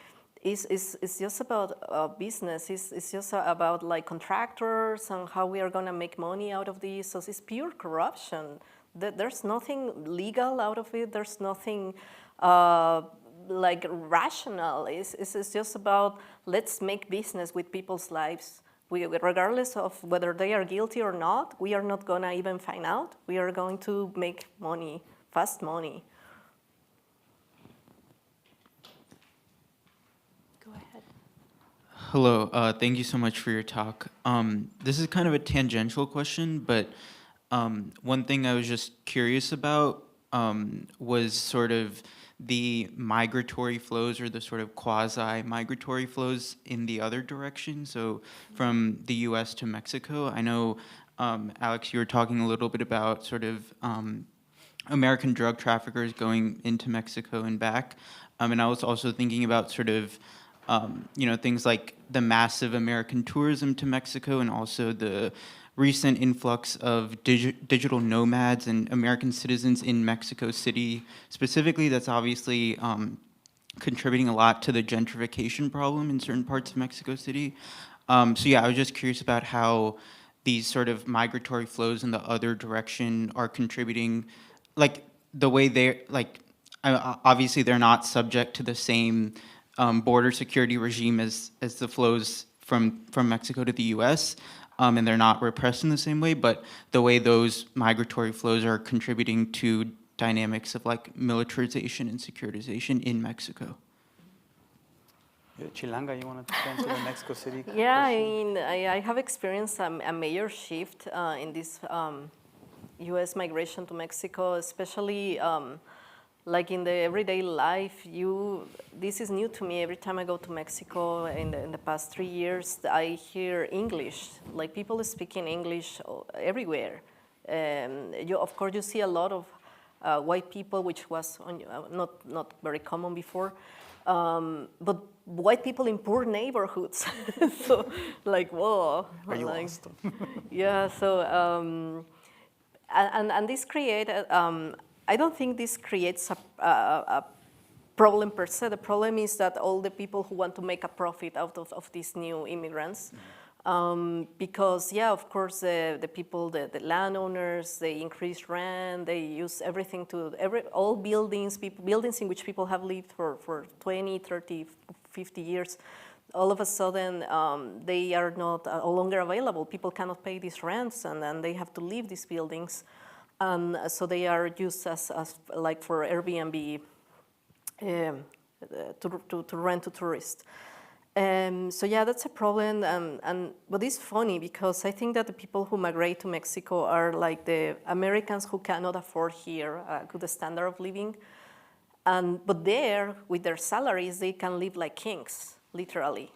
is just about business. It's just about like contractors and how we are going to make money out of this. So it's pure corruption. There's nothing legal out of it. There's nothing like rational. It's just about let's make business with people's lives. Regardless of whether they are guilty or not, we are not going to even find out. We are going to make money, fast money. Go ahead. Hello, thank you so much for your talk. This is kind of a tangential question, but one thing I was just curious about was sort of the migratory flows or the sort of quasi-migratory flows in the other direction, so from the US to Mexico. I know, Alex, you were talking a little bit about sort of American drug traffickers going into Mexico and back, and I was also thinking about sort of things like the massive American tourism to Mexico and also the recent influx of digital nomads and American citizens in Mexico City specifically. That's obviously contributing a lot to the gentrification problem in certain parts of Mexico City. So yeah, I was just curious about how these sort of migratory flows in the other direction are contributing, like the way they're, like, obviously they're not subject to the same border security regime as the flows from Mexico to the US, and they're not repressed in the same way, but the way those migratory flows are contributing to dynamics of like militarization and securitization in Mexico. Chilanga, you want to answer the Mexico City question? Yeah, I mean, I have experienced a major shift in this U.S. migration to Mexico, especially like in the everyday life. This is new to me. Every time I go to Mexico in the past 3 years, I hear English, like people speaking English everywhere. Of course, you see a lot of white people, which was not very common before. But white people in poor neighborhoods. So, like, whoa. Are you like, lost? Yeah, so, and this created, I don't think this creates a problem per se. The problem is that all the people who want to make a profit out of these new immigrants, because, yeah, of course, the people, the landowners, they increase rent, they use everything all buildings in which people have lived for 20, 30, 50 years, all of a sudden, they are no longer available. People cannot pay these rents, and then they have to leave these buildings. So they are used as like for Airbnb to rent to tourists. So yeah, that's a problem. But it's funny because I think that the people who migrate to Mexico are like the Americans who cannot afford here a good standard of living. But there, with their salaries, they can live like kings, literally.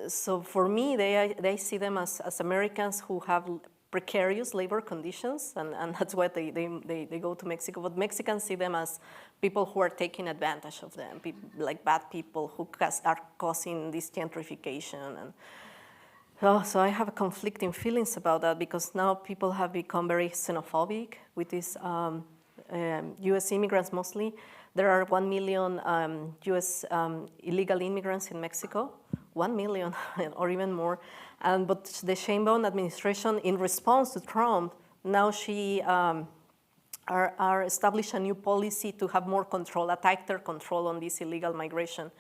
So for me, they see them as Americans who have precarious labor conditions, and that's why they go to Mexico. But Mexicans see them as people who are taking advantage of them, like bad people who are causing this gentrification. And so I have conflicting feelings about that because now people have become very xenophobic with these U.S. immigrants mostly. There are 1 million U.S. Illegal immigrants in Mexico, 1 million or even more. But the Sheinbaum administration, in response to Trump, now she are establish a new policy to have more control, a tighter control on this illegal migration.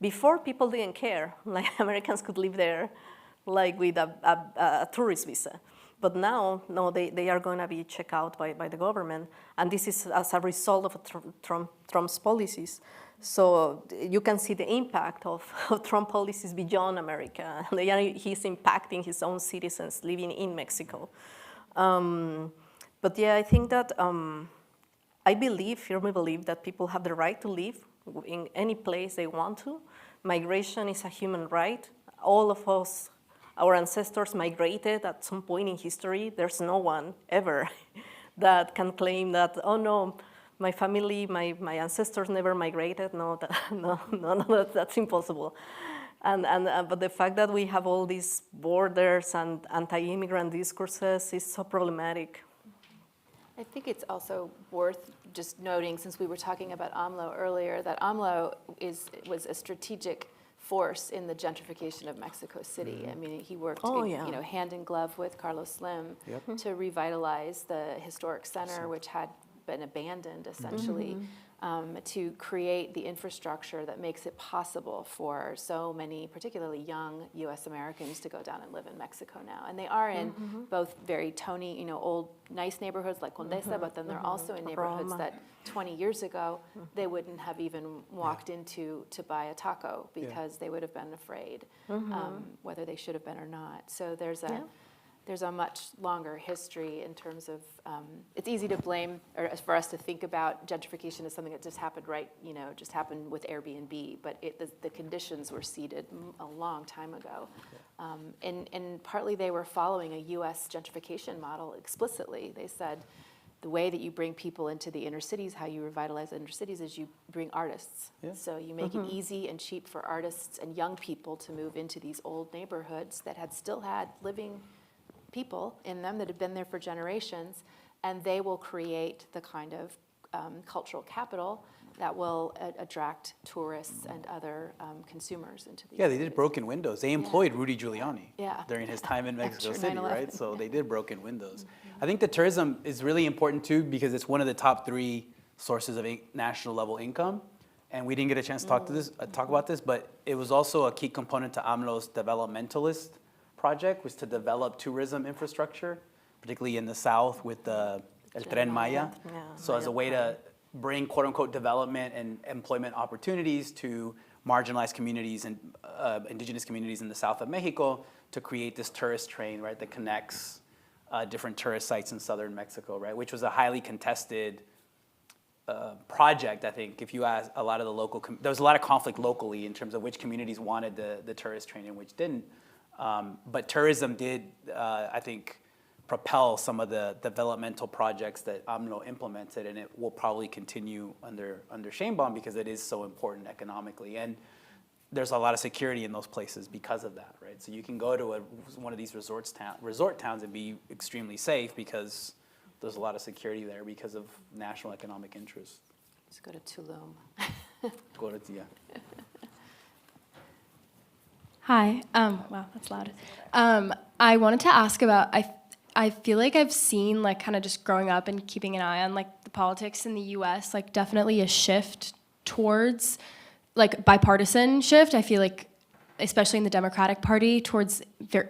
Before, people didn't care. Like, Americans could live there like with a tourist visa. But now, no, they are going to be checked out by the government. And this is as a result of Trump's policies. So you can see the impact of Trump policies beyond America. He's impacting his own citizens living in Mexico. But yeah, I think that I firmly believe that people have the right to live in any place they want to. Migration is a human right. All of us, our ancestors migrated at some point in history. There's no one ever that can claim that, oh no, my family, my ancestors never migrated. No, that's impossible. But the fact that we have all these borders and anti-immigrant discourses is so problematic. I think it's also worth just noting, since we were talking about AMLO earlier, that AMLO was a strategic force in the gentrification of Mexico City. I mean, he worked hand in glove with Carlos Slim to revitalize the historic center, which had been abandoned essentially, to create the infrastructure that makes it possible for so many, particularly young U.S. Americans, to go down and live in Mexico now. And they are in both very Tony, old, nice neighborhoods like Condesa, but then they're also in neighborhoods Roma. that 20 years ago they wouldn't have even walked into to buy a taco because they would have been afraid whether they should have been or not. So there's a much longer history in terms of, it's easy to blame, or for us to think about gentrification as something that just happened just happened with Airbnb, but the conditions were seeded a long time ago. And partly they were following a US gentrification model explicitly. They said, the way that you bring people into the inner cities, how you revitalize the inner cities, is you bring artists. Yeah. So you make it easy and cheap for artists and young people to move into these old neighborhoods that still had living people in them that have been there for generations, and they will create the kind of cultural capital that will attract tourists and other consumers into these They did cities. broken windows. They employed Rudy Giuliani Yeah. during his time in Mexico After City, 9/11. right? So they did broken windows. I think the tourism is really important too because it's one of the top 3 sources of national level income. And we didn't get a chance to talk about this, but it was also a key component to AMLO's developmentalist project, was to develop tourism infrastructure, particularly in the south with the El Tren Maya. So as a way to bring quote unquote development and employment opportunities to marginalized communities and indigenous communities in the south of Mexico, to create this tourist train, right, that connects different tourist sites in southern Mexico, right, which was a highly contested project. I think if you ask a lot of the local, there was a lot of conflict locally in terms of which communities wanted the tourist train and which didn't. But tourism did, I think, propel some of the developmental projects that AMLO implemented, and it will probably continue under Sheinbaum because it is so important economically. And there's a lot of security in those places because of that, right? So you can go to one of these resort towns and be extremely safe because there's a lot of security there because of national economic interest. Let's go to Tulum. Hi. Wow, that's loud. I wanted to ask about, I feel like I've seen, like, kind of just growing up and keeping an eye on, like, the politics in the U.S., like, definitely a shift towards, like, bipartisan shift. I feel like, especially in the Democratic Party, towards a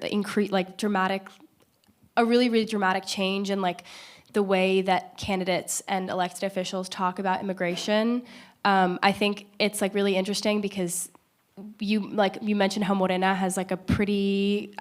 really, really dramatic change in, like, the way that candidates and elected officials talk about immigration. I think it's, like, really interesting because you mentioned how Morena has like a pretty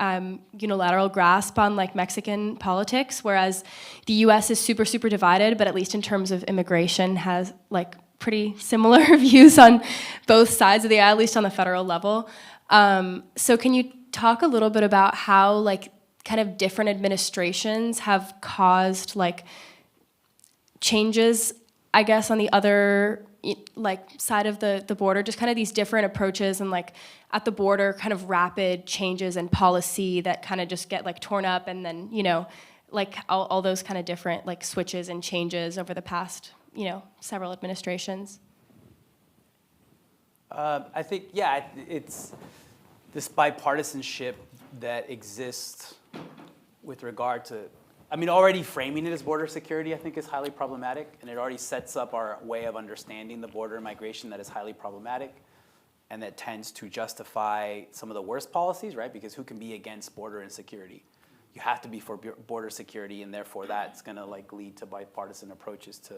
unilateral grasp on like Mexican politics, whereas the U.S. is super, super divided, but at least in terms of immigration has like pretty similar views on both sides of the aisle, at least on the federal level. So can you talk a little bit about how like kind of different administrations have caused like changes, I guess, on the other like side of the border, just kind of these different approaches and like at the border kind of rapid changes in policy that kind of just get like torn up and then, like all those kind of different like switches and changes over the past, several administrations? I think, it's this bipartisanship that exists with regard to I mean, already framing it as border security, I think, is highly problematic, and it already sets up our way of understanding the border and migration that is highly problematic, and that tends to justify some of the worst policies, right? Because who can be against border insecurity? You have to be for border security, and therefore that's gonna like lead to bipartisan approaches to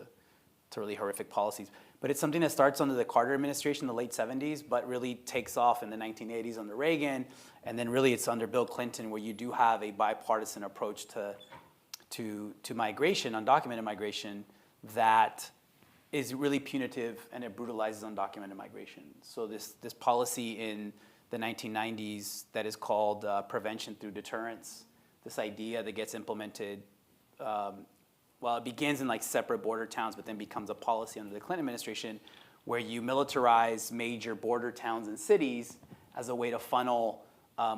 really horrific policies. But it's something that starts under the Carter administration in the late 70s, but really takes off in the 1980s under Reagan, and then really it's under Bill Clinton where you do have a bipartisan approach to migration, undocumented migration, that is really punitive and it brutalizes undocumented migration. So this policy in the 1990s that is called prevention through deterrence, this idea that gets implemented, well, it begins in like separate border towns, but then becomes a policy under the Clinton administration where you militarize major border towns and cities as a way to funnel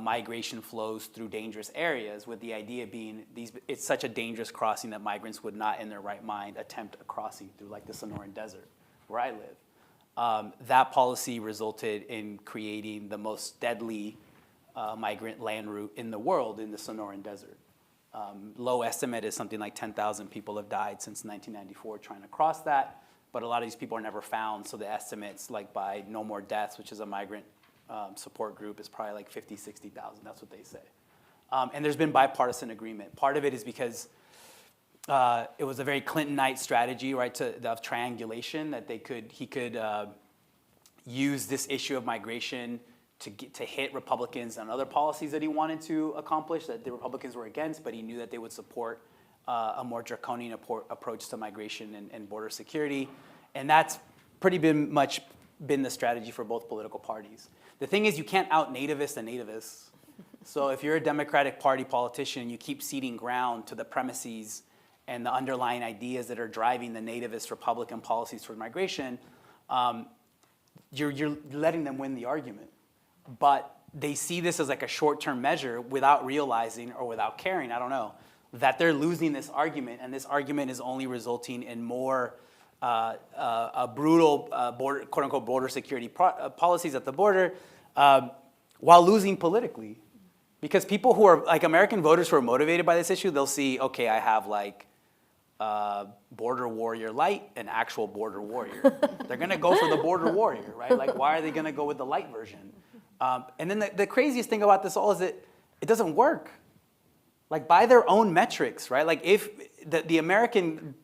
migration flows through dangerous areas, with the idea being it's such a dangerous crossing that migrants would not in their right mind attempt a crossing through like the Sonoran Desert, where I live. That policy resulted in creating the most deadly migrant land route in the world in the Sonoran Desert. Low estimate is something like 10,000 people have died since 1994 trying to cross that, but a lot of these people are never found, so the estimates like by No More Deaths, which is a migrant support group, is probably like 50, 60,000, that's what they say. And there's been bipartisan agreement. Part of it is because it was a very Clintonite strategy, right, of triangulation, that he could use this issue of migration to hit Republicans on other policies that he wanted to accomplish that the Republicans were against, but he knew that they would support a more draconian approach to migration and border security. And that's pretty much been the strategy for both political parties. The thing is, you can't out-nativist the nativists. So if you're a Democratic Party politician, you keep ceding ground to the premises and the underlying ideas that are driving the nativist Republican policies for migration, you're letting them win the argument. But they see this as like a short-term measure without realizing or without caring, I don't know, that they're losing this argument, and this argument is only resulting in more a brutal border, quote-unquote border security policies at the border, while losing politically. Because people who are, like American voters who are motivated by this issue, they'll see, okay, I have like border warrior light and actual border warrior. They're gonna go for the border warrior, right? Like, why are they gonna go with the light version? And then the craziest thing about this all is that it doesn't work. Like by their own metrics, right? Like if the American,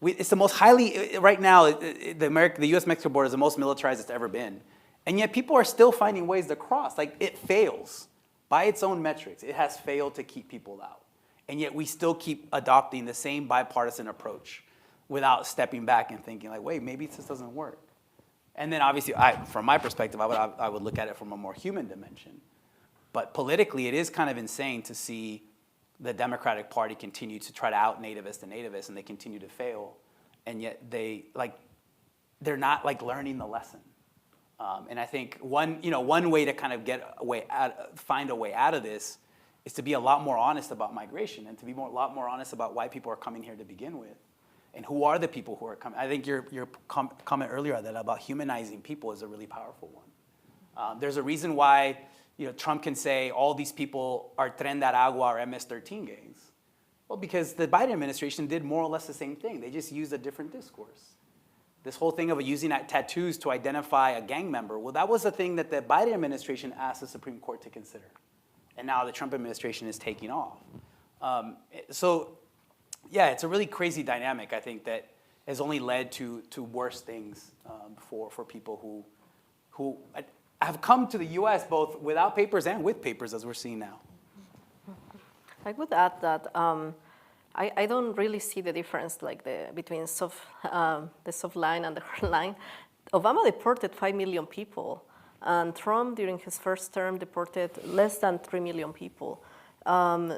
it's the most highly, right now, the US-Mexico border is the most militarized it's ever been. And yet people are still finding ways to cross. Like it fails. By its own metrics, it has failed to keep people out. And yet we still keep adopting the same bipartisan approach without stepping back and thinking like, wait, maybe this doesn't work. And then obviously, from my perspective, I would look at it from a more human dimension. But politically, it is kind of insane to see the Democratic Party continue to try to out-nativist the nativists, and they continue to fail. And yet they're not like learning the lesson. And I think one way to kind of find a way out of this is to be a lot more honest about migration and to be a lot more honest about why people are coming here to begin with. And who are the people who are coming? I think your comment earlier about humanizing people is a really powerful one. There's a reason why Trump can say all these people are Tren de Aragua or MS-13 gangs. Well, because the Biden administration did more or less the same thing. They just used a different discourse. This whole thing of using tattoos to identify a gang member, well, that was the thing that the Biden administration asked the Supreme Court to consider. And now the Trump administration is taking off. Yeah, it's a really crazy dynamic, I think, that has only led to worse things for people who have come to the U.S. both without papers and with papers, as we're seeing now. I would add that I don't really see the difference between the soft line and the hard line. Obama deported 5 million people, and Trump, during his first term, deported less than 3 million people.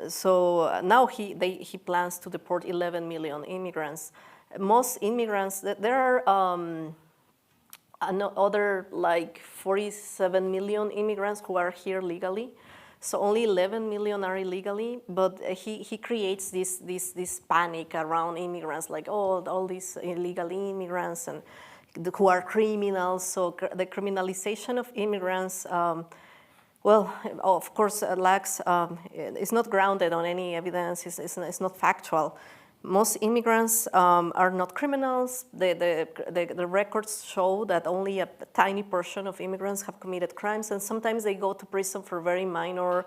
So now he plans to deport 11 million immigrants. Most immigrants, there are other like 47 million immigrants who are here legally. So only 11 million are illegally, but he creates this panic around immigrants, like, oh, all these illegal immigrants and who are criminals. So the criminalization of immigrants Well, of course, lacks, it's not grounded on any evidence, it's not factual. Most immigrants are not criminals. The records show that only a tiny portion of immigrants have committed crimes, and sometimes they go to prison for very minor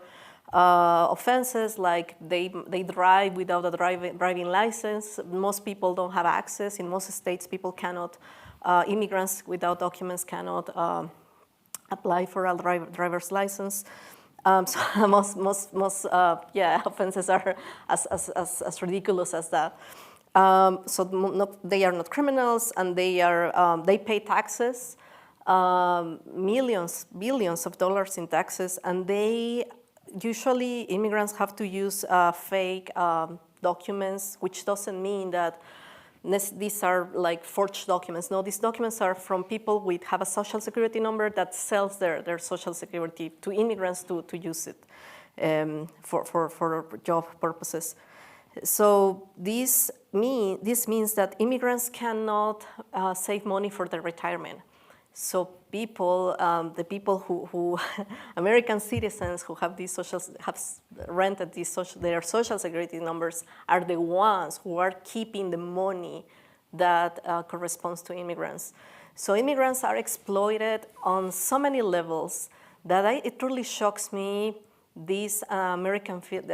offenses, like they drive without a driving license. Most people don't have access. In most states, people cannot, immigrants without documents cannot apply for a driver's license. So most offenses are as ridiculous as that. They are not criminals, and they pay taxes, millions, billions of dollars in taxes, and usually immigrants have to use fake documents, which doesn't mean that these are like forged documents. No, these documents are from people who have a social security number that sells their social security to immigrants to use it for job purposes. So this means that immigrants cannot save money for their retirement. So the people who American citizens who have rented their social security numbers are the ones who are keeping the money that corresponds to immigrants. So immigrants are exploited on so many levels that it truly shocks me. This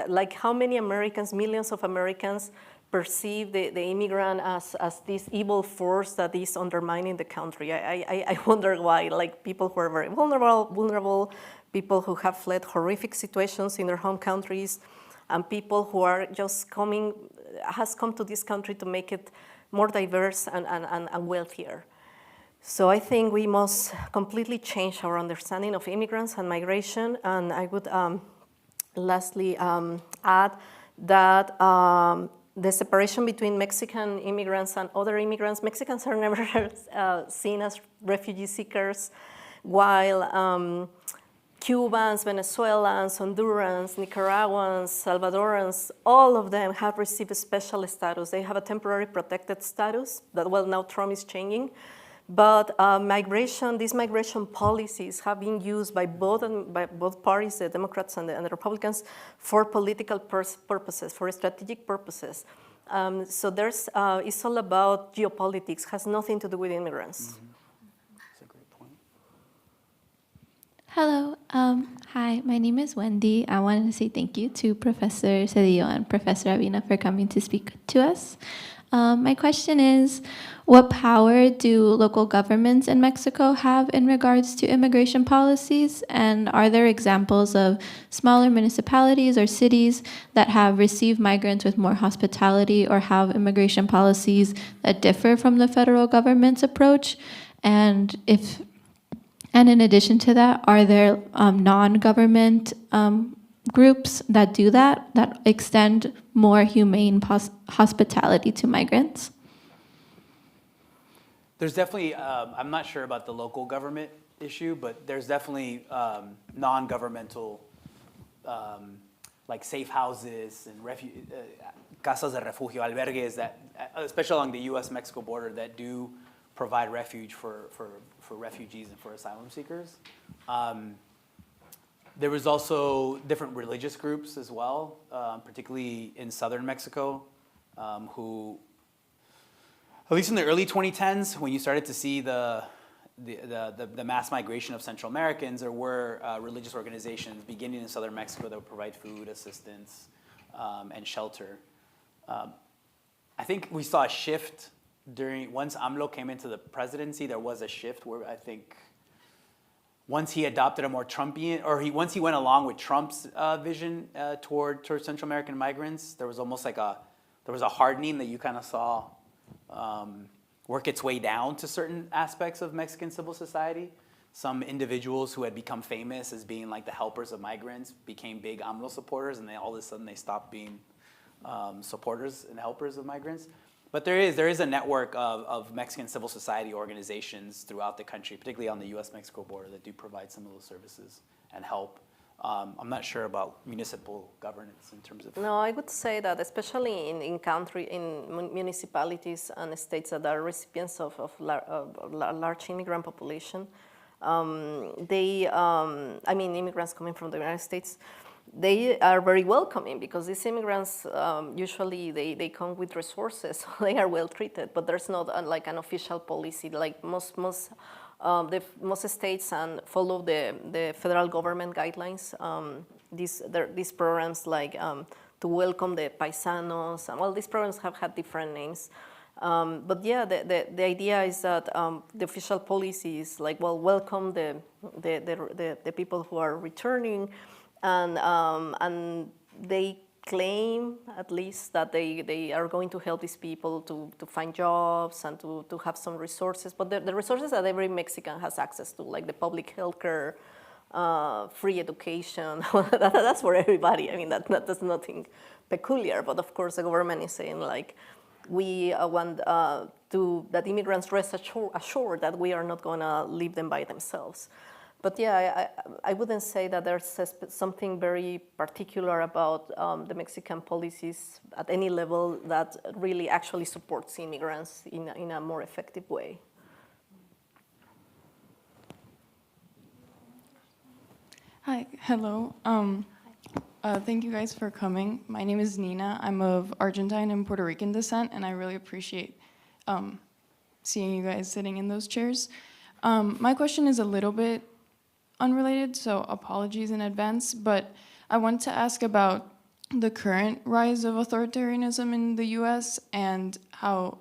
like how many Americans, millions of Americans, perceive the immigrant as this evil force that is undermining the country. I wonder why. Like people who are very vulnerable, people who have fled horrific situations in their home countries, and people who are just has come to this country to make it more diverse and wealthier. So I think we must completely change our understanding of immigrants and migration. And I would lastly add that the separation between Mexican immigrants and other immigrants, Mexicans are never seen as refugee seekers, while Cubans, Venezuelans, Hondurans, Nicaraguans, Salvadorans, all of them have received a special status. They have a temporary protected status that, well, now Trump is changing. But these migration policies have been used by both parties, the Democrats and the Republicans, for political purposes, for strategic purposes. So it's all about geopolitics, has nothing to do with immigrants. Mm-hmm. That's a great point. Hello. Hi, my name is Wendy. I wanted to say thank you to Professor Cedillo and Professor Avina for coming to speak to us. My question is, what power do local governments in Mexico have in regards to immigration policies? And are there examples of smaller municipalities or cities that have received migrants with more hospitality or have immigration policies that differ from the federal government's approach? And in addition to that, are there non-government groups that do that extend more humane hospitality to migrants? There's definitely, I'm not sure about the local government issue, but there's definitely non-governmental, like safe houses and casas de refugio, albergues, that, especially along the U.S.-Mexico border, that do provide refuge for refugees and for asylum seekers. There was also different religious groups as well, particularly in southern Mexico, who, at least in the early 2010s, when you started to see the mass migration of Central Americans, there were religious organizations beginning in southern Mexico that would provide food, assistance, and shelter. I think we saw a shift once AMLO came into the presidency. There was a shift where I think once he adopted a more Trumpian, once he went along with Trump's vision toward Central American migrants, there was almost like a hardening that you kind of saw work its way down to certain aspects of Mexican civil society. Some individuals who had become famous as being like the helpers of migrants became big AMLO supporters, and then all of a sudden they stopped being supporters and helpers of migrants. But there is a network of Mexican civil society organizations throughout the country, particularly on the U.S.-Mexico border, that do provide some of those services and help. I'm not sure about municipal governance in terms of... No, I would say that especially in municipalities and states that are recipients of large immigrant population, Immigrants coming from the United States, they are very welcoming because these immigrants usually they come with resources, so they are well treated. But there's not like an official policy like most states and follow the federal government guidelines. These programs like to welcome the paisanos, and well, these programs have had different names. But yeah, the idea is that the official policy is like, well, welcome the people who are returning, and they claim at least that they are going to help these people to find jobs and to have some resources. But the resources that every Mexican has access to, like the public health care, free education, that's for everybody. I mean, that's nothing peculiar. But of course, the government is saying like, we want that immigrants rest assured that we are not going to leave them by themselves. But yeah, I wouldn't say that there's something very particular about the Mexican policies at any level that really actually supports immigrants in a more effective way. Hi, hello. Thank you guys for coming. My name is Nina. I'm of Argentine and Puerto Rican descent, and I really appreciate seeing you guys sitting in those chairs. My question is a little bit unrelated, so apologies in advance, but I want to ask about the current rise of authoritarianism in the US and how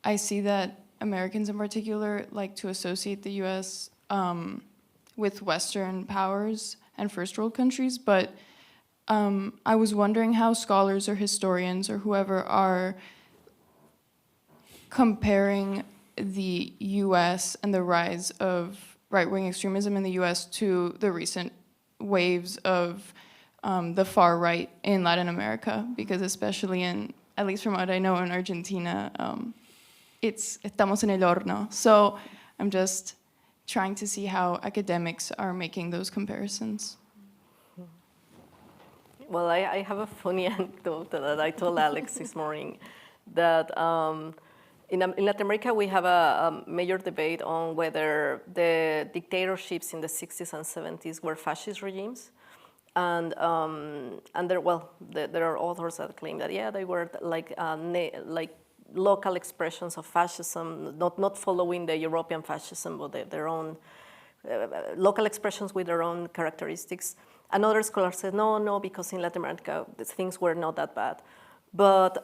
I see that Americans in particular like to associate the US with Western powers and first world countries, but I was wondering how scholars or historians or whoever are comparing the US and the rise of right-wing extremism in the US to the recent waves of the far right in Latin America, because especially at least from what I know in Argentina, estamos en el horno. So I'm just trying to see how academics are making those comparisons. Well, I have a funny anecdote that I told Alex this morning, that in Latin America we have a major debate on whether the dictatorships in the 60s and 70s were fascist regimes. And there are authors that claim that, yeah, they were like local expressions of fascism, not following the European fascism, but their own local expressions with their own characteristics. Another scholar said, no, because in Latin America, things were not that bad. But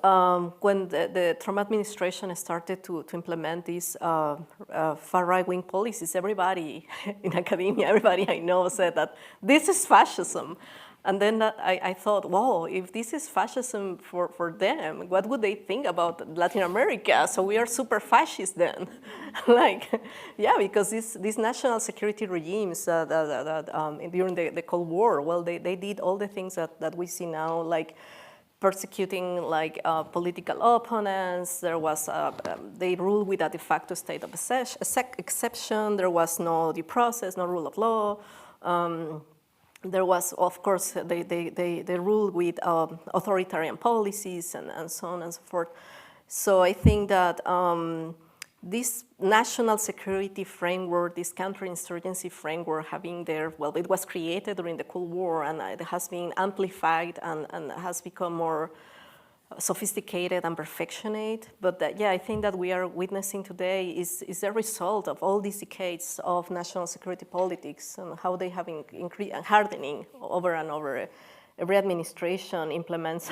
when the Trump administration started to implement these far right-wing policies, everybody in academia, everybody I know said that this is fascism. And then I thought, wow, if this is fascism for them, what would they think about Latin America? So we are super fascist then. Because these national security regimes during the Cold War, well, they did all the things that we see now, like persecuting political opponents. There was they ruled with a de facto state of exception. There was no due process, no rule of law. There was, of course, they ruled with authoritarian policies and so on and so forth. So I think that this national security framework, this counterinsurgency framework having there, well, it was created during the Cold War, and it has been amplified and has become more sophisticated and perfectionate. But I think that we are witnessing today is a result of all these decades of national security politics and how they have increased and hardening over and over. Every administration implements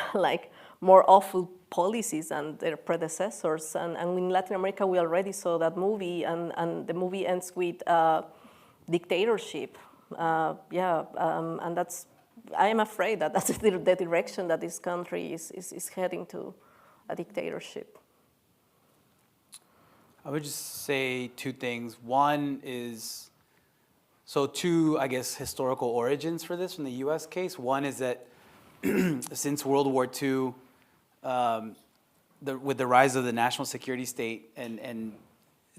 more awful policies than their predecessors. And in Latin America, we already saw that movie, and the movie ends with dictatorship. And that's, I am afraid that that's the direction that this country is heading to, a dictatorship. I would just say two things. One is, two, I guess, historical origins for this from the US case. One is that since World War II, with the rise of the national security state and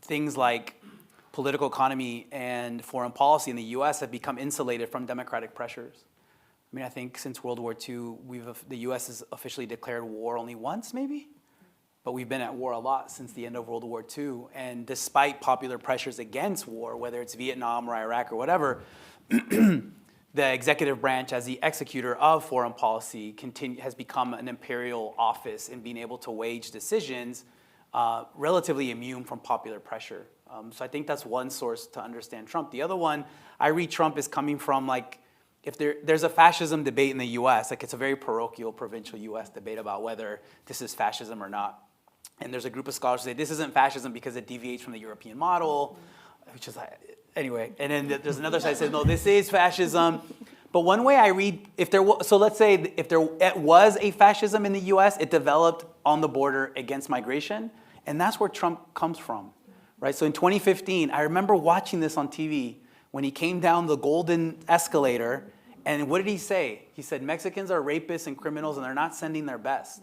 things like political economy and foreign policy in the US have become insulated from democratic pressures. I mean, I think since World War II, the US has officially declared war only once, maybe? but we've been at war a lot since the end of World War II. And despite popular pressures against war, whether it's Vietnam or Iraq or whatever, the executive branch, as the executor of foreign policy, has become an imperial office in being able to wage decisions relatively immune from popular pressure. So I think that's one source to understand Trump. The other one, I read Trump as coming from like, if there's a fascism debate in the US, like it's a very parochial, provincial US debate about whether this is fascism or not. And there's a group of scholars who say this isn't fascism because it deviates from the European model, which is like, anyway. And then there's another side that says, no, this is fascism. But one way I read, so let's say if there was a fascism in the US, it developed on the border against migration. And that's where Trump comes from, right? So in 2015, I remember watching this on TV when he came down the golden escalator. And what did he say? He said, Mexicans are rapists and criminals and they're not sending their best.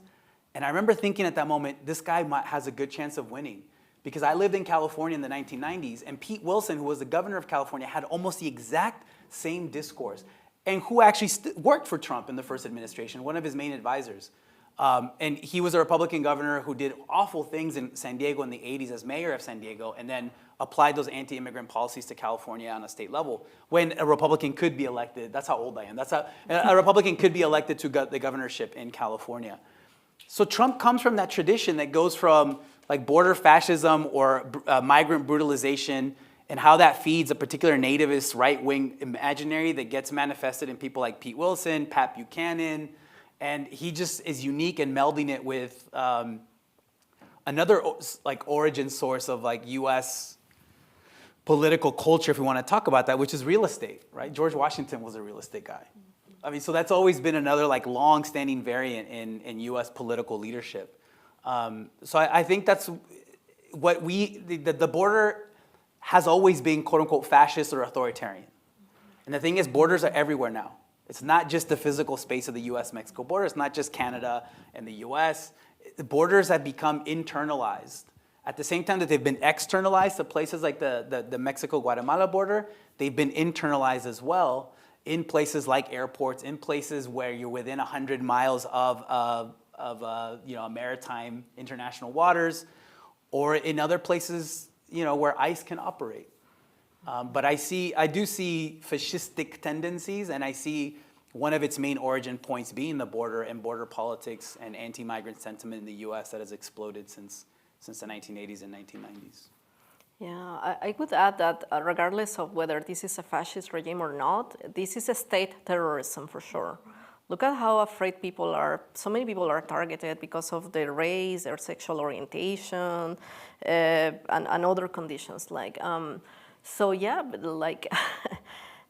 And I remember thinking at that moment, this guy has a good chance of winning. Because I lived in California in the 1990s, and Pete Wilson, who was the governor of California, had almost the exact same discourse, and who actually worked for Trump in the first administration, one of his main advisors. And he was a Republican governor who did awful things in San Diego in the 80s as mayor of San Diego, and then applied those anti-immigrant policies to California on a state level, when a Republican could be elected. That's how old I am. That's how a Republican could be elected to the governorship in California. So Trump comes from that tradition that goes from like border fascism or migrant brutalization, and how that feeds a particular nativist right-wing imaginary that gets manifested in people like Pete Wilson, Pat Buchanan, and he just is unique in melding it with another like origin source of like U.S. political culture, if we want to talk about that, which is real estate, right? George Washington was a real estate guy. I mean, so that's always been another like long-standing variant in U.S. political leadership. So I think that's what the border has always been quote unquote fascist or authoritarian. And the thing is, borders are everywhere now. It's not just the physical space of the U.S.-Mexico border. It's not just Canada and the U.S. The borders have become internalized. At the same time that they've been externalized to places like the Mexico-Guatemala border, they've been internalized as well in places like airports, in places where you're within 100 miles of maritime international waters, or in other places, where ICE can operate. But I do see fascistic tendencies, and I see one of its main origin points being the border and border politics and anti-migrant sentiment in the U.S. that has exploded since the 1980s and 1990s. Yeah, I would add that regardless of whether this is a fascist regime or not, this is a state terrorism for sure. Look at how afraid so many people are targeted because of their race, their sexual orientation, and other conditions.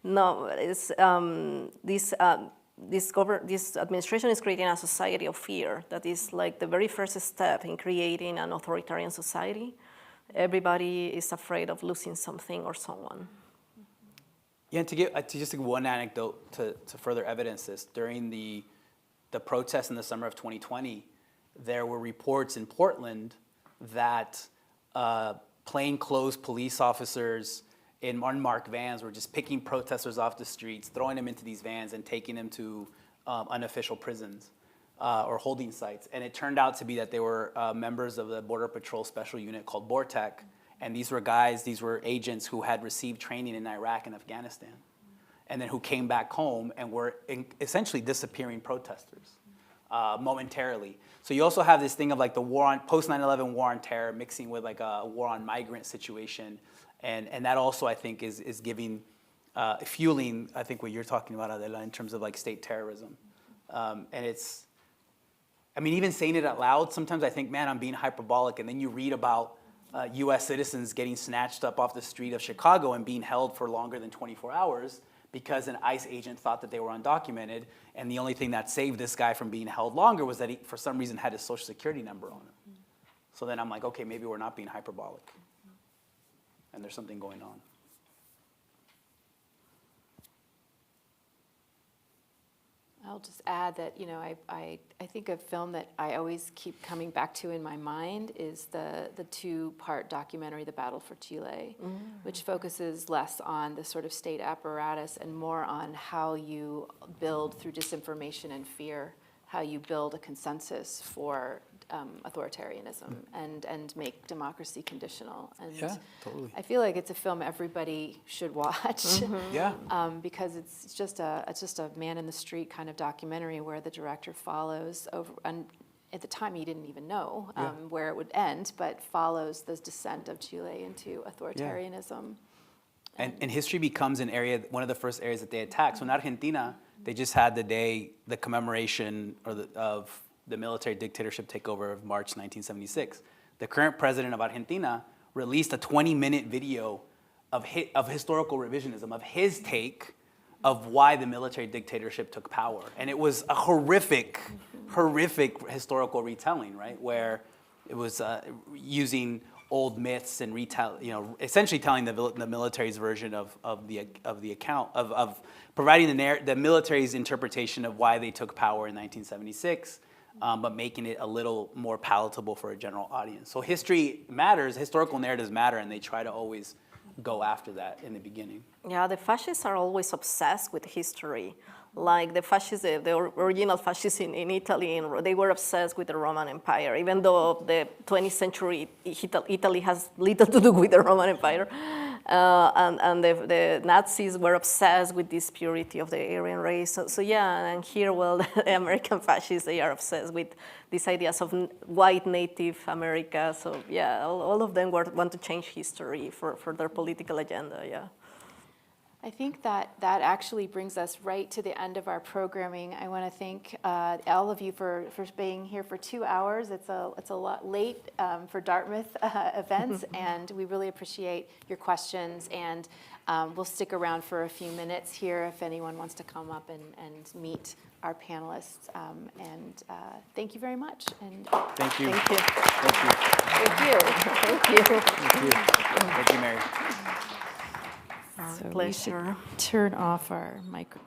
No, this administration is creating a society of fear that is like the very first step in creating an authoritarian society. Everybody is afraid of losing something or someone. Yeah, to just give one anecdote to further evidence this, during the protests in the summer of 2020, there were reports in Portland that plainclothes police officers in unmarked vans were just picking protesters off the streets, throwing them into these vans, and taking them to unofficial prisons or holding sites. And it turned out to be that they were members of the Border Patrol special unit called BORTEC. And these were agents who had received training in Iraq and Afghanistan, and then who came back home and were essentially disappearing protesters momentarily. So you also have this thing of like the post 9/11 war on terror mixing with like a war on migrant situation. And that also, I think, is giving, fueling, I think, what you're talking about, Adela, in terms of like state terrorism. And even saying it out loud, sometimes I think, man, I'm being hyperbolic. And then you read about U.S. citizens getting snatched up off the street of Chicago and being held for longer than 24 hours because an ICE agent thought that they were undocumented. And the only thing that saved this guy from being held longer was that he, for some reason, had his social security number on him. So then I'm like, okay, maybe we're not being hyperbolic. And there's something going on. I'll just add that, I think a film that I always keep coming back to in my mind is the two-part documentary, The Battle for Chile, which focuses less on the sort of state apparatus and more on how you build, through disinformation and fear, how you build a consensus for authoritarianism and make democracy conditional. And Yeah, totally. I feel like it's a film everybody should watch. Yeah. Because it's just a man in the street kind of documentary where the director follows over, and at the time he didn't even know where it would end, but follows the descent of Chile into authoritarianism. And history becomes an area, one of the first areas that they attack. So in Argentina, they just had the commemoration of the military dictatorship takeover of March 1976. The current president of Argentina released a 20-minute video of historical revisionism, of his take of why the military dictatorship took power. And it was a horrific historical retelling, right? Where it was using old myths and essentially telling the military's version of the account of providing the military's interpretation of why they took power in 1976, but making it a little more palatable for a general audience. So history matters, historical narratives matter, and they try to always go after that in the beginning. Yeah, the fascists are always obsessed with history. Like the fascists, the original fascists in Italy, they were obsessed with the Roman Empire, even though the 20th century Italy has little to do with the Roman Empire. And the Nazis were obsessed with this purity of the Aryan race. So yeah, and here, well, the American fascists, they are obsessed with these ideas of white native America. So yeah, all of them want to change history for their political agenda, yeah. I think that actually brings us right to the end of our programming. I want to thank all of you for being here for 2 hours. It's a lot late for Dartmouth events, and we really appreciate your questions. And we'll stick around for a few minutes here if anyone wants to come up and meet our panelists. And thank you very much. And Thank you. Thank you. Thank you. Thank you. Thank you. Thank you. Thank you, Mary. so we Pleasure. should turn off our micro.